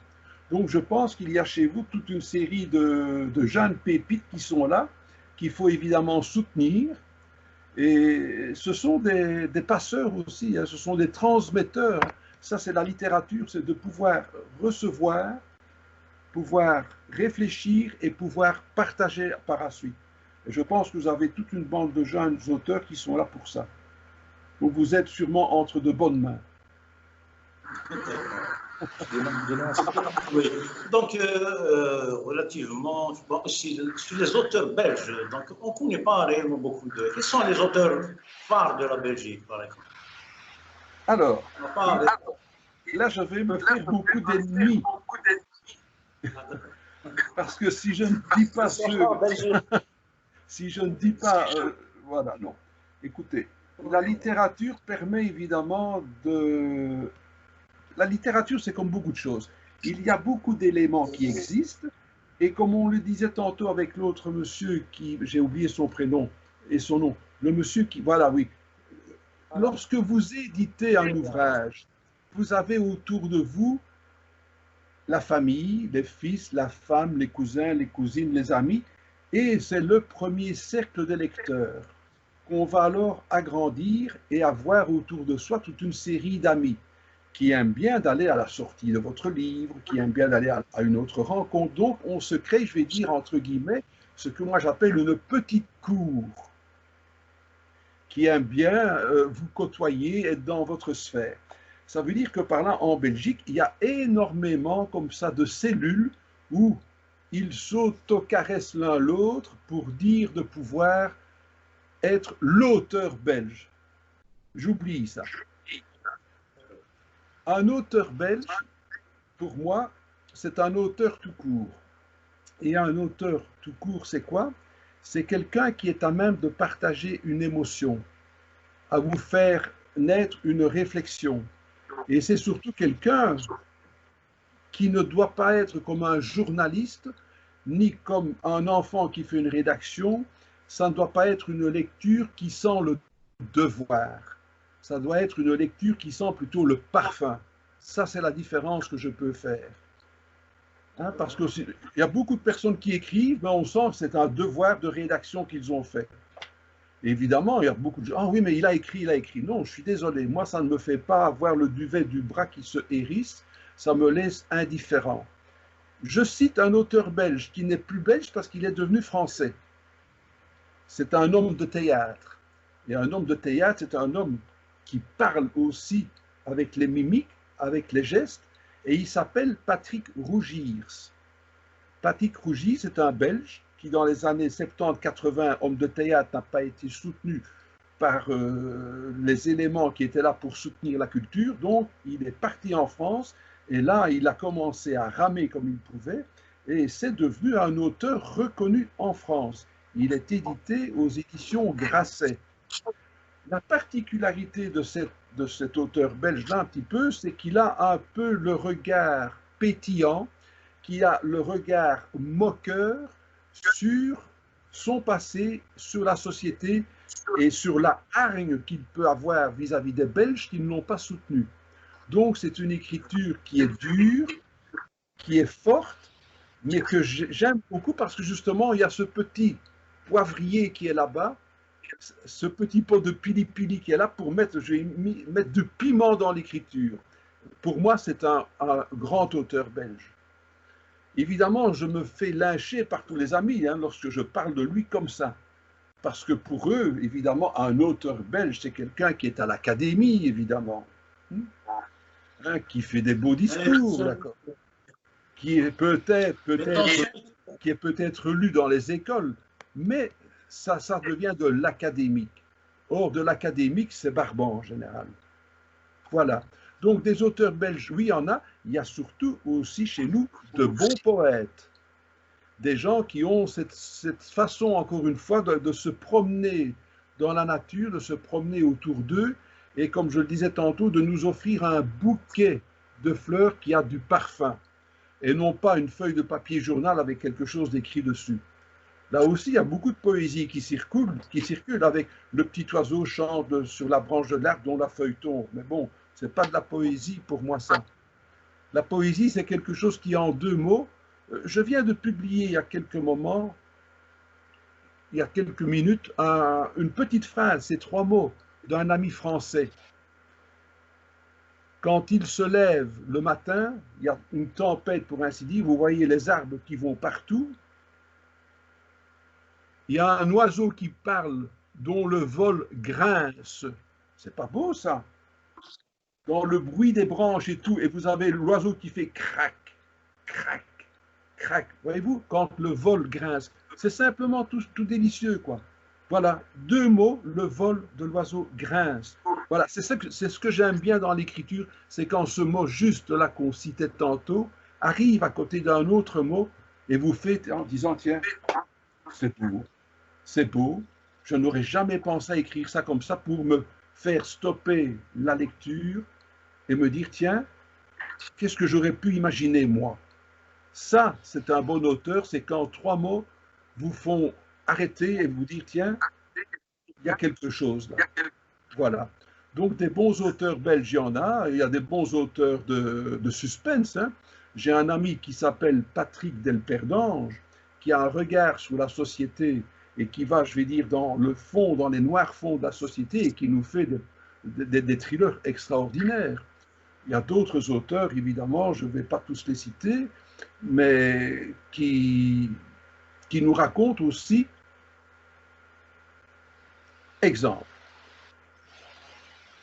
Donc je pense qu'il y a chez vous toute une série de jeunes pépites qui sont là, qu'il faut évidemment soutenir. Et ce sont des passeurs aussi, hein, ce sont des transmetteurs. Ça, c'est la littérature, c'est de pouvoir recevoir, pouvoir réfléchir et pouvoir partager par la suite. Et je pense que vous avez toute une bande de jeunes auteurs qui sont là pour ça. Donc vous êtes sûrement entre de bonnes mains. Oui. Donc, relativement, bon, sur les auteurs belges, donc, on ne connaît pas réellement beaucoup de... Quels sont les auteurs phares de la Belgique, par exemple? Alors, là, je vais me faire beaucoup d'ennemis. Parce que si je ne dis pas si je ne dis pas, voilà, non. Écoutez, la littérature permet évidemment de... La littérature, c'est comme beaucoup de choses. Il y a beaucoup d'éléments qui existent, et comme on le disait tantôt avec l'autre monsieur qui, j'ai oublié son prénom et son nom, le monsieur qui, voilà, oui. Lorsque vous éditez un ouvrage, vous avez autour de vous la famille, les fils, la femme, les cousins, les cousines, les amis, et c'est le premier cercle de lecteurs qu'on va alors agrandir et avoir autour de soi toute une série d'amis qui aiment bien d'aller à la sortie de votre livre, qui aiment bien d'aller à une autre rencontre. Donc, on se crée, je vais dire, entre guillemets, ce que moi j'appelle une petite cour, qui aime bien vous côtoyer, être dans votre sphère. Ça veut dire que par là, en Belgique, il y a énormément comme ça de cellules où ils s'auto-caressent l'un l'autre pour dire de pouvoir être l'auteur belge. J'oublie ça. Un auteur belge, pour moi, c'est un auteur tout court. Et un auteur tout court, c'est quoi? C'est quelqu'un qui est à même de partager une émotion, à vous faire naître une réflexion. Et c'est surtout quelqu'un qui ne doit pas être comme un journaliste, ni comme un enfant qui fait une rédaction. Ça ne doit pas être une lecture qui sent le devoir. Ça doit être une lecture qui sent plutôt le parfum. Ça, c'est la différence que je peux faire. Hein, parce qu'il y a beaucoup de personnes qui écrivent, mais on sent que c'est un devoir de rédaction qu'ils ont fait. Et évidemment, il y a beaucoup de gens, ah oui, mais il a écrit. Non, je suis désolé, moi, ça ne me fait pas avoir le duvet du bras qui se hérisse, ça me laisse indifférent. Je cite un auteur belge qui n'est plus belge parce qu'il est devenu français. C'est un homme de théâtre. Et un homme de théâtre, c'est un homme qui parle aussi avec les mimiques, avec les gestes, et il s'appelle Patrick Rougiers. Patrick Rougiers, c'est un Belge qui, dans les années 70-80, homme de théâtre, n'a pas été soutenu par les éléments qui étaient là pour soutenir la culture. Donc, il est parti en France, et là, il a commencé à ramer comme il pouvait, et c'est devenu un auteur reconnu en France. Il est édité aux éditions Grasset. La particularité de cet auteur belge-là, un petit peu, c'est qu'il a un peu le regard pétillant, qui a le regard moqueur sur son passé, sur la société et sur la hargne qu'il peut avoir vis-à-vis des Belges qui ne l'ont pas soutenu. Donc c'est une écriture qui est dure, qui est forte, mais que j'aime beaucoup parce que justement il y a ce petit poivrier qui est là-bas ce petit pot de pili-pili qui est là pour mettre, je vais mettre du piment dans l'écriture. Pour moi, c'est un grand auteur belge. Évidemment, je me fais lyncher par tous les amis lorsque je parle de lui comme ça. Parce que pour eux, évidemment, un auteur belge, c'est quelqu'un qui est à l'académie, évidemment. Qui fait des beaux discours, d'accord. Qui est peut-être lu dans les écoles, mais ça devient de l'académique. Or, de l'académique, c'est barbant en général. Voilà. Donc, des auteurs belges, oui, il y en a. Il y a surtout aussi chez nous de bons poètes. Des gens qui ont cette façon, encore une fois, de se promener dans la nature, de se promener autour d'eux, et comme je le disais tantôt, de nous offrir un bouquet de fleurs qui a du parfum, et non pas une feuille de papier journal avec quelque chose d'écrit dessus. Là aussi, il y a beaucoup de poésie qui circule avec le petit oiseau chante sur la branche de l'arbre dont la feuille tombe. Mais bon, ce n'est pas de la poésie pour moi ça. La poésie, c'est quelque chose qui, en 2 mots, je viens de publier il y a quelques moments, il y a quelques minutes, une petite phrase, c'est 3 mots, d'un ami français. Quand il se lève le matin, il y a une tempête pour ainsi dire, vous voyez les arbres qui vont partout, il y a un oiseau qui parle dont le vol grince. C'est pas beau ça? Dans le bruit des branches et tout, et vous avez l'oiseau qui fait crac, crac, crac. Voyez-vous, quand le vol grince, c'est simplement tout délicieux, quoi. Voilà, 2 mots, le vol de l'oiseau grince. Voilà, c'est ce que j'aime bien dans l'écriture, c'est quand ce mot juste là qu'on citait tantôt arrive à côté d'un autre mot et vous fait en disant, tiens, c'est beau, je n'aurais jamais pensé à écrire ça comme ça pour me faire stopper la lecture et me dire, tiens, qu'est-ce que j'aurais pu imaginer moi? Ça, c'est un bon auteur, c'est quand 3 mots vous font arrêter et vous dire, tiens, il y a quelque chose là. Voilà. Donc, des bons auteurs belges, il y en a. Il y a des bons auteurs de suspense. J'ai un ami qui s'appelle Patrick Delperdange, qui a un regard sur la société et qui va, je vais dire, dans le fond, dans les noirs fonds de la société et qui nous fait des thrillers extraordinaires. Il y a d'autres auteurs, évidemment, je ne vais pas tous les citer, mais qui nous racontent aussi. Exemple.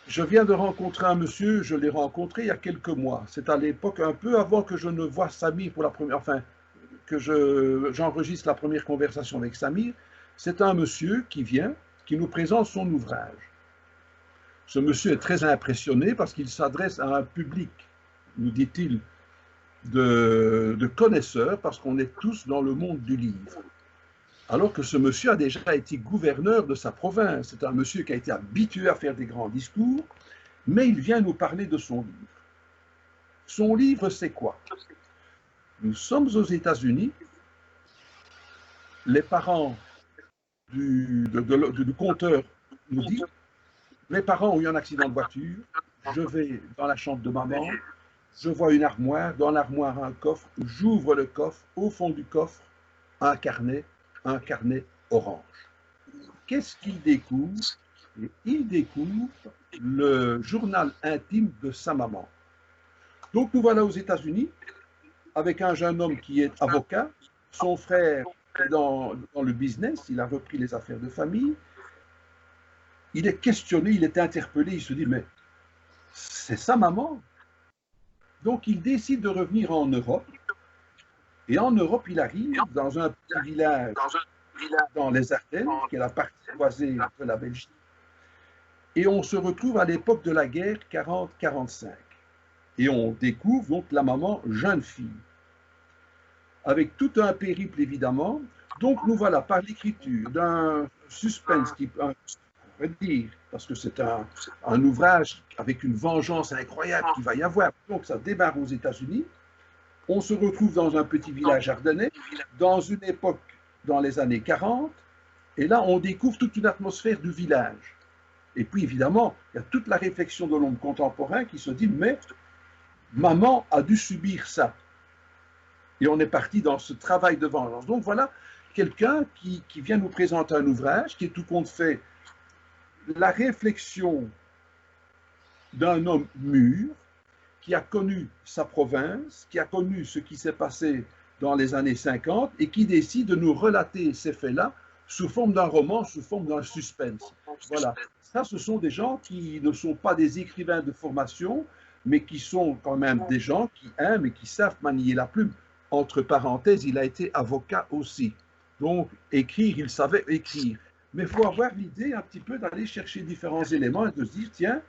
Je viens de rencontrer un monsieur, je l'ai rencontré il y a quelques mois. C'est à l'époque, un peu avant que je ne voie Samir pour la première, enfin, que j'enregistre la première conversation avec Samir. C'est un monsieur qui vient, qui nous présente son ouvrage. Ce monsieur est très impressionné parce qu'il s'adresse à un public, nous dit-il, de connaisseurs, parce qu'on est tous dans le monde du livre. Alors que ce monsieur a déjà été gouverneur de sa province. C'est un monsieur qui a été habitué à faire des grands discours, mais il vient nous parler de son livre. Son livre, c'est quoi? Nous sommes aux États-Unis, les parents du conteur nous disent, mes parents ont eu un accident de voiture, je vais dans la chambre de maman, je vois une armoire, dans l'armoire un coffre, j'ouvre le coffre, au fond du coffre, un carnet orange. Qu'est-ce qu'il découvre? Il découvre le journal intime de sa maman. Donc nous voilà aux États-Unis avec un jeune homme qui est avocat, son frère est dans le business, il a repris les affaires de famille, il est questionné, il est interpellé, il se dit mais c'est sa maman. Donc il décide de revenir en Europe. Et en Europe, il arrive dans un petit village dans les Ardennes, qui est la partie voisée de la Belgique. Et on se retrouve à l'époque de la guerre 40-45. Et on découvre donc la maman jeune fille. Avec tout un périple, évidemment. Donc nous voilà par l'écriture d'un suspense qui peut dire, parce que c'est un ouvrage avec une vengeance incroyable qu'il va y avoir. Donc ça démarre aux États-Unis. On se retrouve dans un petit village ardennais, dans une époque, dans les années 40, et là, on découvre toute une atmosphère du village. Et puis, évidemment, il y a toute la réflexion de l'homme contemporain qui se dit, mais maman a dû subir ça. Et on est parti dans ce travail de vengeance. Donc voilà, quelqu'un qui vient nous présenter un ouvrage qui est tout compte fait la réflexion d'un homme mûr qui a connu sa province, qui a connu ce qui s'est passé dans les années 50 et qui décide de nous relater ces faits-là sous forme d'un roman, sous forme d'un suspense. Voilà. Ça, ce sont des gens qui ne sont pas des écrivains de formation, mais qui sont quand même des gens qui aiment et qui savent manier la plume. Entre parenthèses, il a été avocat aussi. Donc, écrire, il savait écrire. Mais il faut avoir l'idée un petit peu d'aller chercher différents éléments et de se dire, tiens,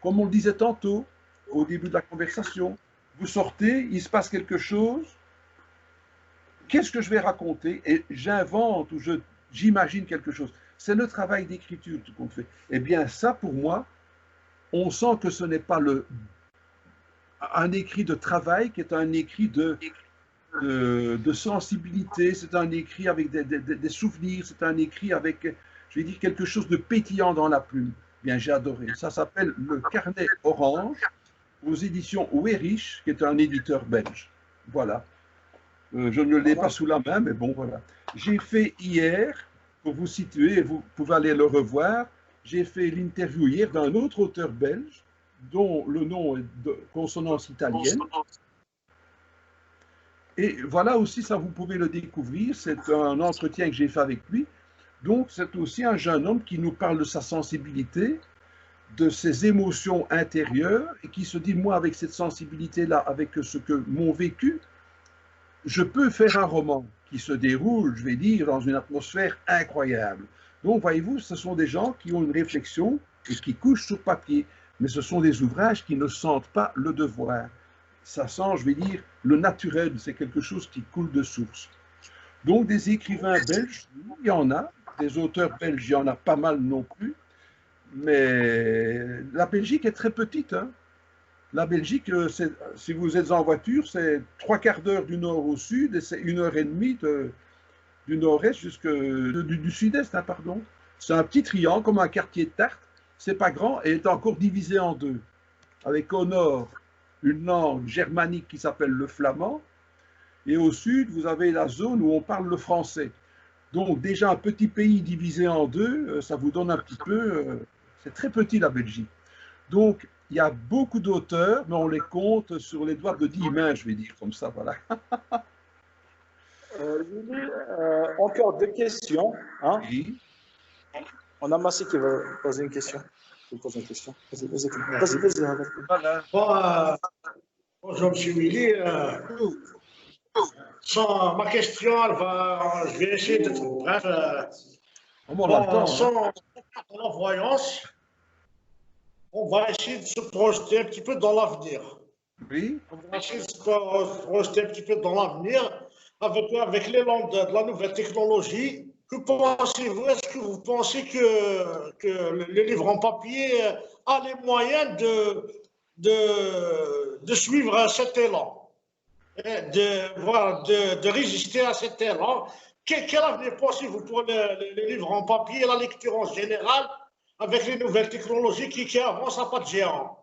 comme on le disait tantôt, au début de la conversation, vous sortez, il se passe quelque chose, qu'est-ce que je vais raconter? Et j'invente ou j'imagine quelque chose. C'est le travail d'écriture qu'on fait. Eh bien, ça, pour moi, on sent que ce n'est pas un écrit de travail, qui est un écrit de sensibilité, c'est un écrit avec des souvenirs, c'est un écrit avec, je vais dire, quelque chose de pétillant dans la plume. Bien, j'ai adoré. Ça s'appelle Le Carnet Orange, aux éditions Weyrich, qui est un éditeur belge. Voilà. Je ne l'ai pas sous la main, mais bon, voilà. J'ai fait hier, pour vous situer, vous pouvez aller le revoir, j'ai fait l'interview hier d'un autre auteur belge, dont le nom est de consonance italienne. Et voilà aussi, ça vous pouvez le découvrir, c'est un entretien que j'ai fait avec lui. Donc c'est aussi un jeune homme qui nous parle de sa sensibilité, de ses émotions intérieures, et qui se dit, moi avec cette sensibilité-là, avec ce que mon vécu, je peux faire un roman qui se déroule, je vais dire, dans une atmosphère incroyable. Donc voyez-vous, ce sont des gens qui ont une réflexion et qui couchent sur papier, mais ce sont des ouvrages qui ne sentent pas le devoir. Ça sent, je vais dire, le naturel, c'est quelque chose qui coule de source. Donc des écrivains belges, il y en a, des auteurs belges, il y en a pas mal non plus, mais la Belgique est très petite. Hein. La Belgique, si vous êtes en voiture, c'est 3/4 d'heure du nord au sud et c'est 1h30 du nord-est du sud-est, hein, pardon. C'est un petit triangle comme un quartier de Tarte, c'est pas grand et est encore divisé en deux. Avec au nord une langue germanique qui s'appelle le flamand et au sud vous avez la zone où on parle le français. Donc déjà un petit pays divisé en deux, ça vous donne un petit peu, c'est très petit la Belgique. Donc il y a beaucoup d'auteurs, mais on les compte sur les doigts de 10 mains, je vais dire comme ça, voilà. Encore deux questions. Hein? Oui. On a Massé qui va poser une question. Je vais poser une question. Vas-y. Voilà. Bon, bonjour, M. Willy. Ma question, je vais essayer d'être bref. Sans la voyance, on va essayer de se projeter un petit peu dans l'avenir. Oui. On va essayer de se projeter un petit peu dans l'avenir avec l'élan de la nouvelle technologie. Que pensez-vous? Est-ce que vous pensez que les livres en papier a les moyens de suivre cet élan, de résister à cet élan? Quel avenir pensez-vous pour les livres en papier et la lecture en général avec les nouvelles technologies qui avancent à pas de géant?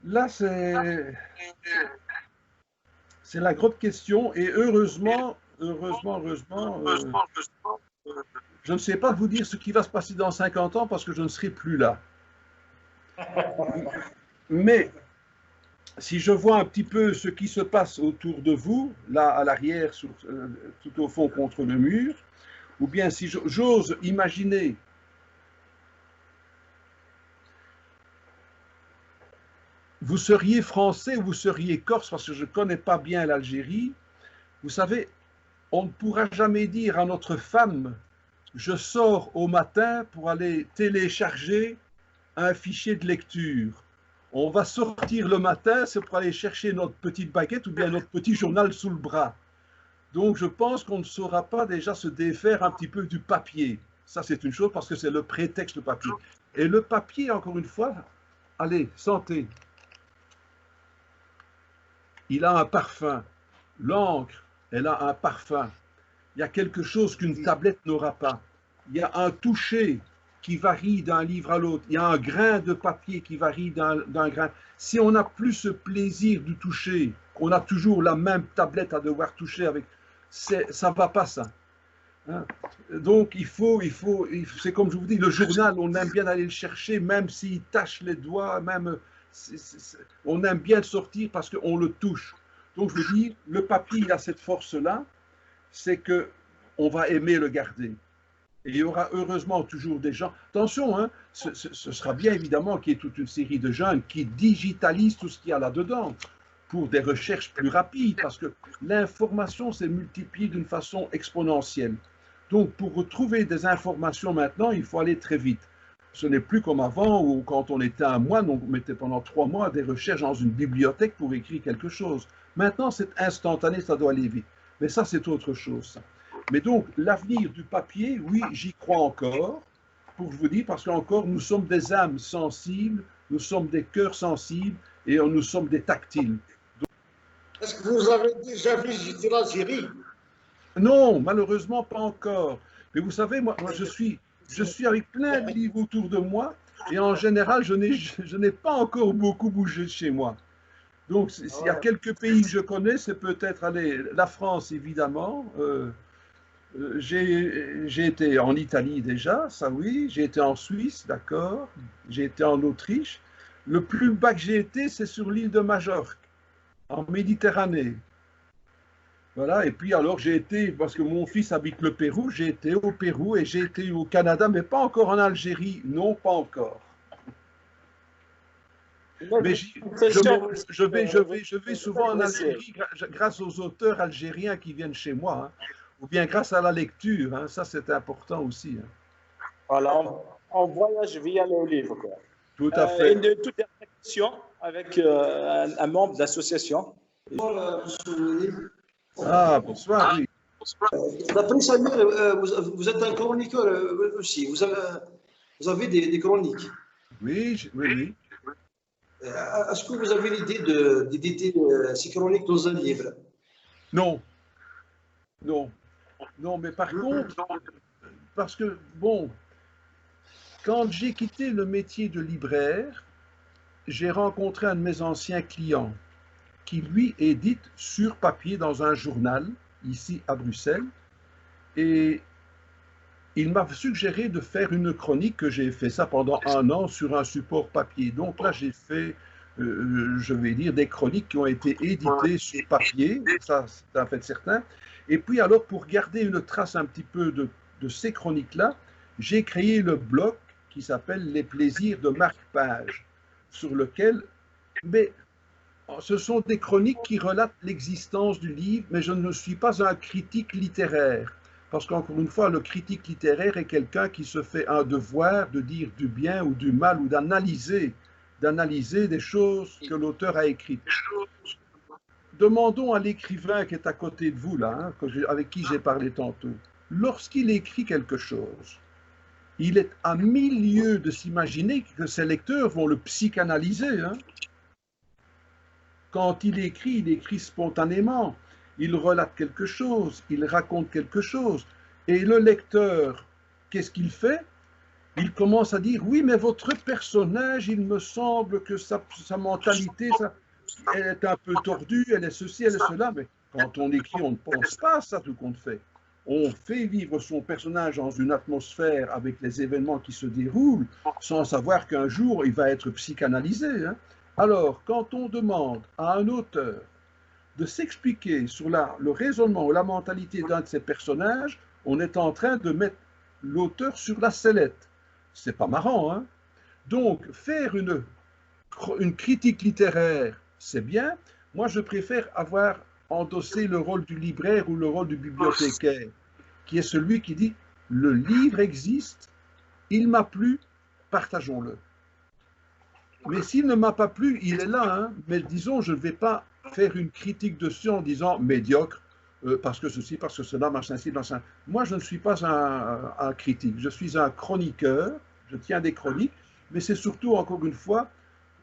Là, c'est la grande question et heureusement, je ne sais pas vous dire ce qui va se passer dans 50 ans parce que je ne serai plus là. Mais si je vois un petit peu ce qui se passe autour de vous, là à l'arrière, tout au fond contre le mur, ou bien si j'ose imaginer vous seriez français ou vous seriez corse, parce que je ne connais pas bien l'Algérie, vous savez, on ne pourra jamais dire à notre femme « je sors au matin pour aller télécharger un fichier de lecture ». On va sortir le matin, c'est pour aller chercher notre petite baguette ou bien notre petit journal sous le bras. Donc je pense qu'on ne saura pas déjà se défaire un petit peu du papier. Ça c'est une chose parce que c'est le prétexte papier. Et le papier, encore une fois, allez, santé. Il a un parfum. L'encre, elle a un parfum. Il y a quelque chose qu'une tablette n'aura pas. Il y a un toucher qui varie d'un livre à l'autre. Il y a un grain de papier qui varie d'un grain. Si on n'a plus ce plaisir du toucher, qu'on a toujours la même tablette à devoir toucher avec, ça ne va pas ça. Hein. Donc, c'est comme je vous dis, le journal, on aime bien aller le chercher, même s'il tâche les doigts, même, on aime bien le sortir parce qu'on le touche. Donc, je veux dire, le papier, il a cette force-là, c'est que on va aimer le garder. Et il y aura heureusement toujours des gens. Attention, hein, ce sera bien évidemment qu'il y ait toute une série de jeunes qui digitalisent tout ce qu'il y a là-dedans pour des recherches plus rapides, parce que l'information s'est multipliée d'une façon exponentielle. Donc, pour retrouver des informations maintenant, il faut aller très vite. Ce n'est plus comme avant, où quand on était un moine, on mettait pendant 3 mois des recherches dans une bibliothèque pour écrire quelque chose. Maintenant, c'est instantané, ça doit aller vite. Mais ça, c'est autre chose. Ça. Mais donc, l'avenir du papier, oui, j'y crois encore, pour vous dire, parce qu'encore, nous sommes des âmes sensibles, nous sommes des cœurs sensibles, et nous sommes des tactiles. Est-ce que vous avez déjà visité l'Algérie? Non, malheureusement, pas encore. Mais vous savez, moi je suis avec plein de livres autour de moi, et en général, je n'ai pas encore beaucoup bougé de chez moi. Donc, s'il y a quelques pays que je connais, c'est peut-être la France, évidemment. J'ai été en Italie déjà, ça oui. J'ai été en Suisse, d'accord. J'ai été en Autriche. Le plus bas que j'ai été, c'est sur l'île de Majorque, en Méditerranée. Voilà, et puis alors j'ai été, parce que mon fils habite le Pérou, j'ai été au Pérou et j'ai été au Canada, mais pas encore en Algérie. Non, pas encore. Mais je vais souvent en Algérie grâce aux auteurs algériens qui viennent chez moi, hein, ou bien grâce à la lecture, hein, ça c'est important aussi. Hein. Voilà, on voyage via le livre. Quoi. Tout à fait. Une toute dernière question avec un membre d'association. Ah, bonsoir, oui. D'après Samuel, vous êtes un chroniqueur aussi. Vous avez des chroniques. Oui, oui. Est-ce que vous avez l'idée d'éditer ces chroniques dans un livre? Non. Non. Non, mais par contre, parce que, bon, quand j'ai quitté le métier de libraire, j'ai rencontré un de mes anciens clients qui, lui, édite sur papier dans un journal, ici à Bruxelles, et il m'a suggéré de faire une chronique, que j'ai fait ça pendant 1 an sur un support papier. Donc là, j'ai fait, je vais dire, des chroniques qui ont été éditées sur papier, ça c'est un fait certain. Et puis alors, pour garder une trace un petit peu de ces chroniques-là, j'ai créé le blog qui s'appelle Les plaisirs de Marc Page, sur lequel, mais ce sont des chroniques qui relatent l'existence du livre, mais je ne suis pas un critique littéraire. Parce qu'encore une fois, le critique littéraire est quelqu'un qui se fait un devoir de dire du bien ou du mal ou d'analyser des choses que l'auteur a écrites. Demandons à l'écrivain qui est à côté de vous, là, hein, avec qui j'ai parlé tantôt. Lorsqu'il écrit quelque chose, il est à 1000 lieues de s'imaginer que ses lecteurs vont le psychanalyser. Hein. Quand il écrit spontanément. Il relate quelque chose, il raconte quelque chose. Et le lecteur, qu'est-ce qu'il fait? Il commence à dire, oui, mais votre personnage, il me semble que sa mentalité, elle est un peu tordue, elle est ceci, elle est cela. Mais quand on écrit, on ne pense pas à ça, tout compte fait. On fait vivre son personnage dans une atmosphère avec les événements qui se déroulent, sans savoir qu'un jour, il va être psychanalysé. Hein. Alors, quand on demande à un auteur de s'expliquer sur le raisonnement ou la mentalité d'un de ces personnages, on est en train de mettre l'auteur sur la sellette. C'est pas marrant, hein? Donc, faire une critique littéraire, c'est bien. Moi, je préfère avoir endossé le rôle du libraire ou le rôle du bibliothécaire, qui est celui qui dit « le livre existe, il m'a plu, partageons-le ». Mais s'il ne m'a pas plu, il est là, hein? Mais disons, je ne vais pas faire une critique dessus en disant médiocre, parce que ceci, parce que cela, machin, ci, machin. Moi, je ne suis pas un critique, je suis un chroniqueur, je tiens des chroniques, mais c'est surtout, encore une fois,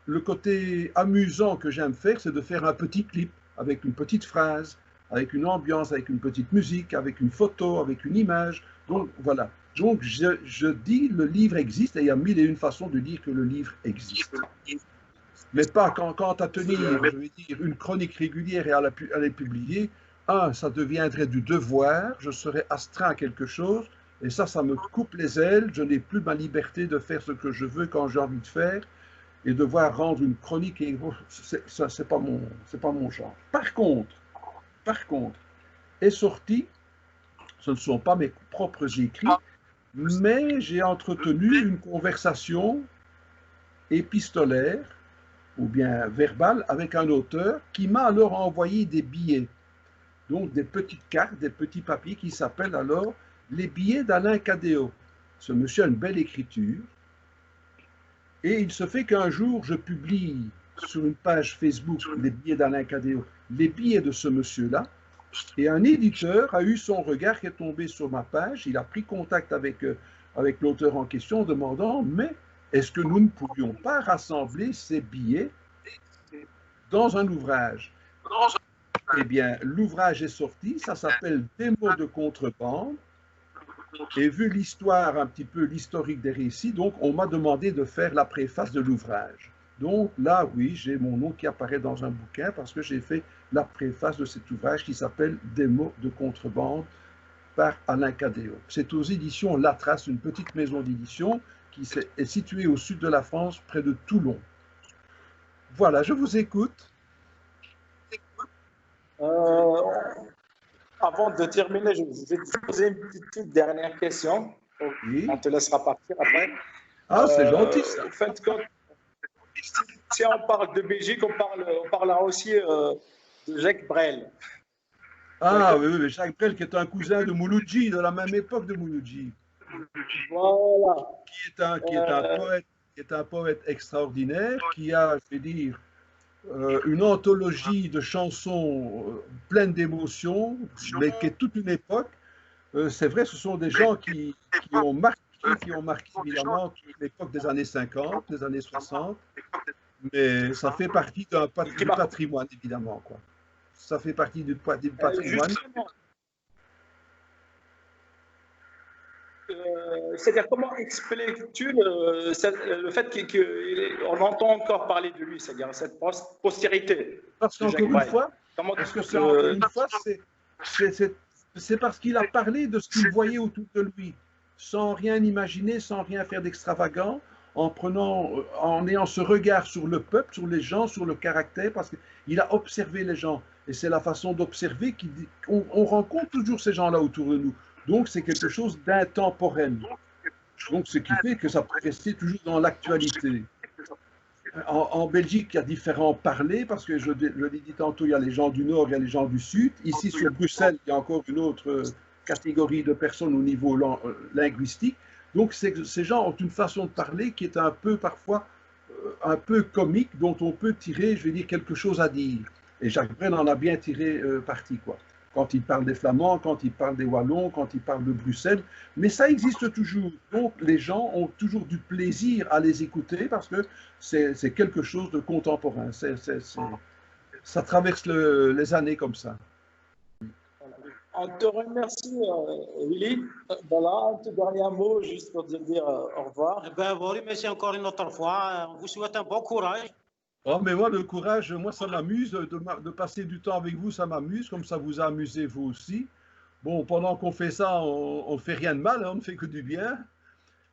le côté amusant que j'aime faire, c'est de faire un petit clip avec une petite phrase, avec une ambiance, avec une petite musique, avec une photo, avec une image. Donc, voilà. Donc, je dis le livre existe, et il y a 1001 façons de dire que le livre existe. Mais pas quant à tenir, je vais dire, une chronique régulière et à les publier. ça deviendrait du devoir, je serais astreint à quelque chose, et ça me coupe les ailes, je n'ai plus ma liberté de faire ce que je veux quand j'ai envie de faire, et devoir rendre une chronique, et ça, c'est pas mon genre. Par contre, est sorti, ce ne sont pas mes propres écrits, mais j'ai entretenu une conversation épistolaire, ou bien verbale, avec un auteur qui m'a alors envoyé des billets. Donc des petites cartes, des petits papiers qui s'appellent alors les billets d'Alain Cadéot. Ce monsieur a une belle écriture. Et il se fait qu'un jour, je publie sur une page Facebook les billets d'Alain Cadéot, les billets de ce monsieur-là. Et un éditeur a eu son regard qui est tombé sur ma page. Il a pris contact avec l'auteur en question, demandant, mais est-ce que nous ne pourrions pas rassembler ces billets dans un ouvrage? Eh bien, l'ouvrage est sorti, ça s'appelle « Des mots de contrebande ». Et vu l'histoire, un petit peu l'historique des récits, donc on m'a demandé de faire la préface de l'ouvrage. Donc là, oui, j'ai mon nom qui apparaît dans un bouquin parce que j'ai fait la préface de cet ouvrage qui s'appelle « Des mots de contrebande » par Alain Cadéot. C'est aux éditions La Trace, une petite maison d'édition qui est située au sud de la France, près de Toulon. Voilà, je vous écoute. Avant de terminer, je vais te poser une petite dernière question. Oui. On te laissera partir après. Ah, c'est gentil ça. En fin de compte, si on parle de Belgique, on parlera aussi de Jacques Brel. Ah oui, oui, Jacques Brel qui est un cousin de Mouloudji, de la même époque de Mouloudji. Voilà. Qui est un poète extraordinaire, qui a, je vais dire, une anthologie de chansons pleines d'émotions, mais qui est toute une époque. C'est vrai, ce sont des gens qui ont marqué évidemment toute l'époque des années 50, des années 60, mais ça fait partie du patrimoine, évidemment, quoi. Ça fait partie du patrimoine. C'est-à-dire, comment expliques-tu le fait qu'on entend encore parler de lui, c'est-à-dire cette postérité? Parce qu'encore une fois, c'est parce qu'il a parlé de ce qu'il voyait autour de lui, sans rien imaginer, sans rien faire d'extravagant, en ayant ce regard sur le peuple, sur les gens, sur le caractère, parce qu'il a observé les gens. Et c'est la façon d'observer qu'on rencontre toujours ces gens-là autour de nous. Donc, c'est quelque chose d'intemporel. Donc, ce qui fait que ça peut rester toujours dans l'actualité. En Belgique, il y a différents parlers, parce que je l'ai dit tantôt, il y a les gens du Nord, il y a les gens du Sud. Ici, sur Bruxelles, il y a encore une autre catégorie de personnes au niveau linguistique. Donc, ces gens ont une façon de parler qui est un peu, parfois, un peu comique, dont on peut tirer, je vais dire, quelque chose à dire. Et Jacques Brel en a bien tiré parti, quoi. Quand il parle des Flamands, quand il parle des Wallons, quand il parle de Bruxelles. Mais ça existe toujours. Donc, les gens ont toujours du plaisir à les écouter parce que c'est quelque chose de contemporain. Ça traverse les années comme ça. On te remercie, Willy. Voilà, un petit dernier mot juste pour te dire au revoir. Eh bien, vous remercie encore une autre fois. On vous souhaite un bon courage. Oh, mais moi, le courage, moi, ça m'amuse de passer du temps avec vous, ça m'amuse, comme ça vous a amusé vous aussi. Bon, pendant qu'on fait ça, on ne fait rien de mal, hein, on ne fait que du bien.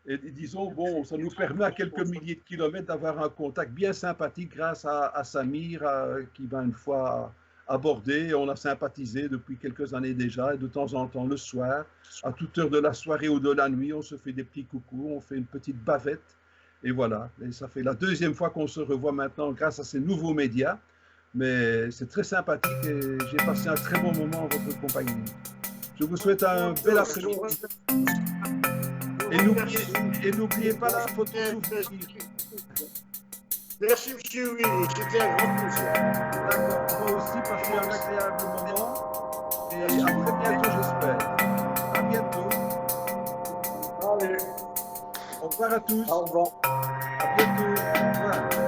Et disons, bon, ça nous permet à quelques milliers de kilomètres d'avoir un contact bien sympathique grâce à Samir, qui m'a une fois abordé. On a sympathisé depuis quelques années déjà, et de temps en temps, le soir, à toute heure de la soirée ou de la nuit, on se fait des petits coucous, on fait une petite bavette. Et voilà, et ça fait la deuxième fois qu'on se revoit maintenant grâce à ces nouveaux médias. Mais c'est très sympathique et j'ai passé un très bon moment en votre compagnie. Je vous souhaite un bel après-midi. Et n'oubliez pas la photo souvenir. Merci, monsieur Willy, c'était un grand plaisir. D'accord, moi aussi, passez un agréable moment. Et à très bientôt, j'espère. À bientôt. Allez. Au revoir à tous. Au revoir. À bientôt. Au revoir.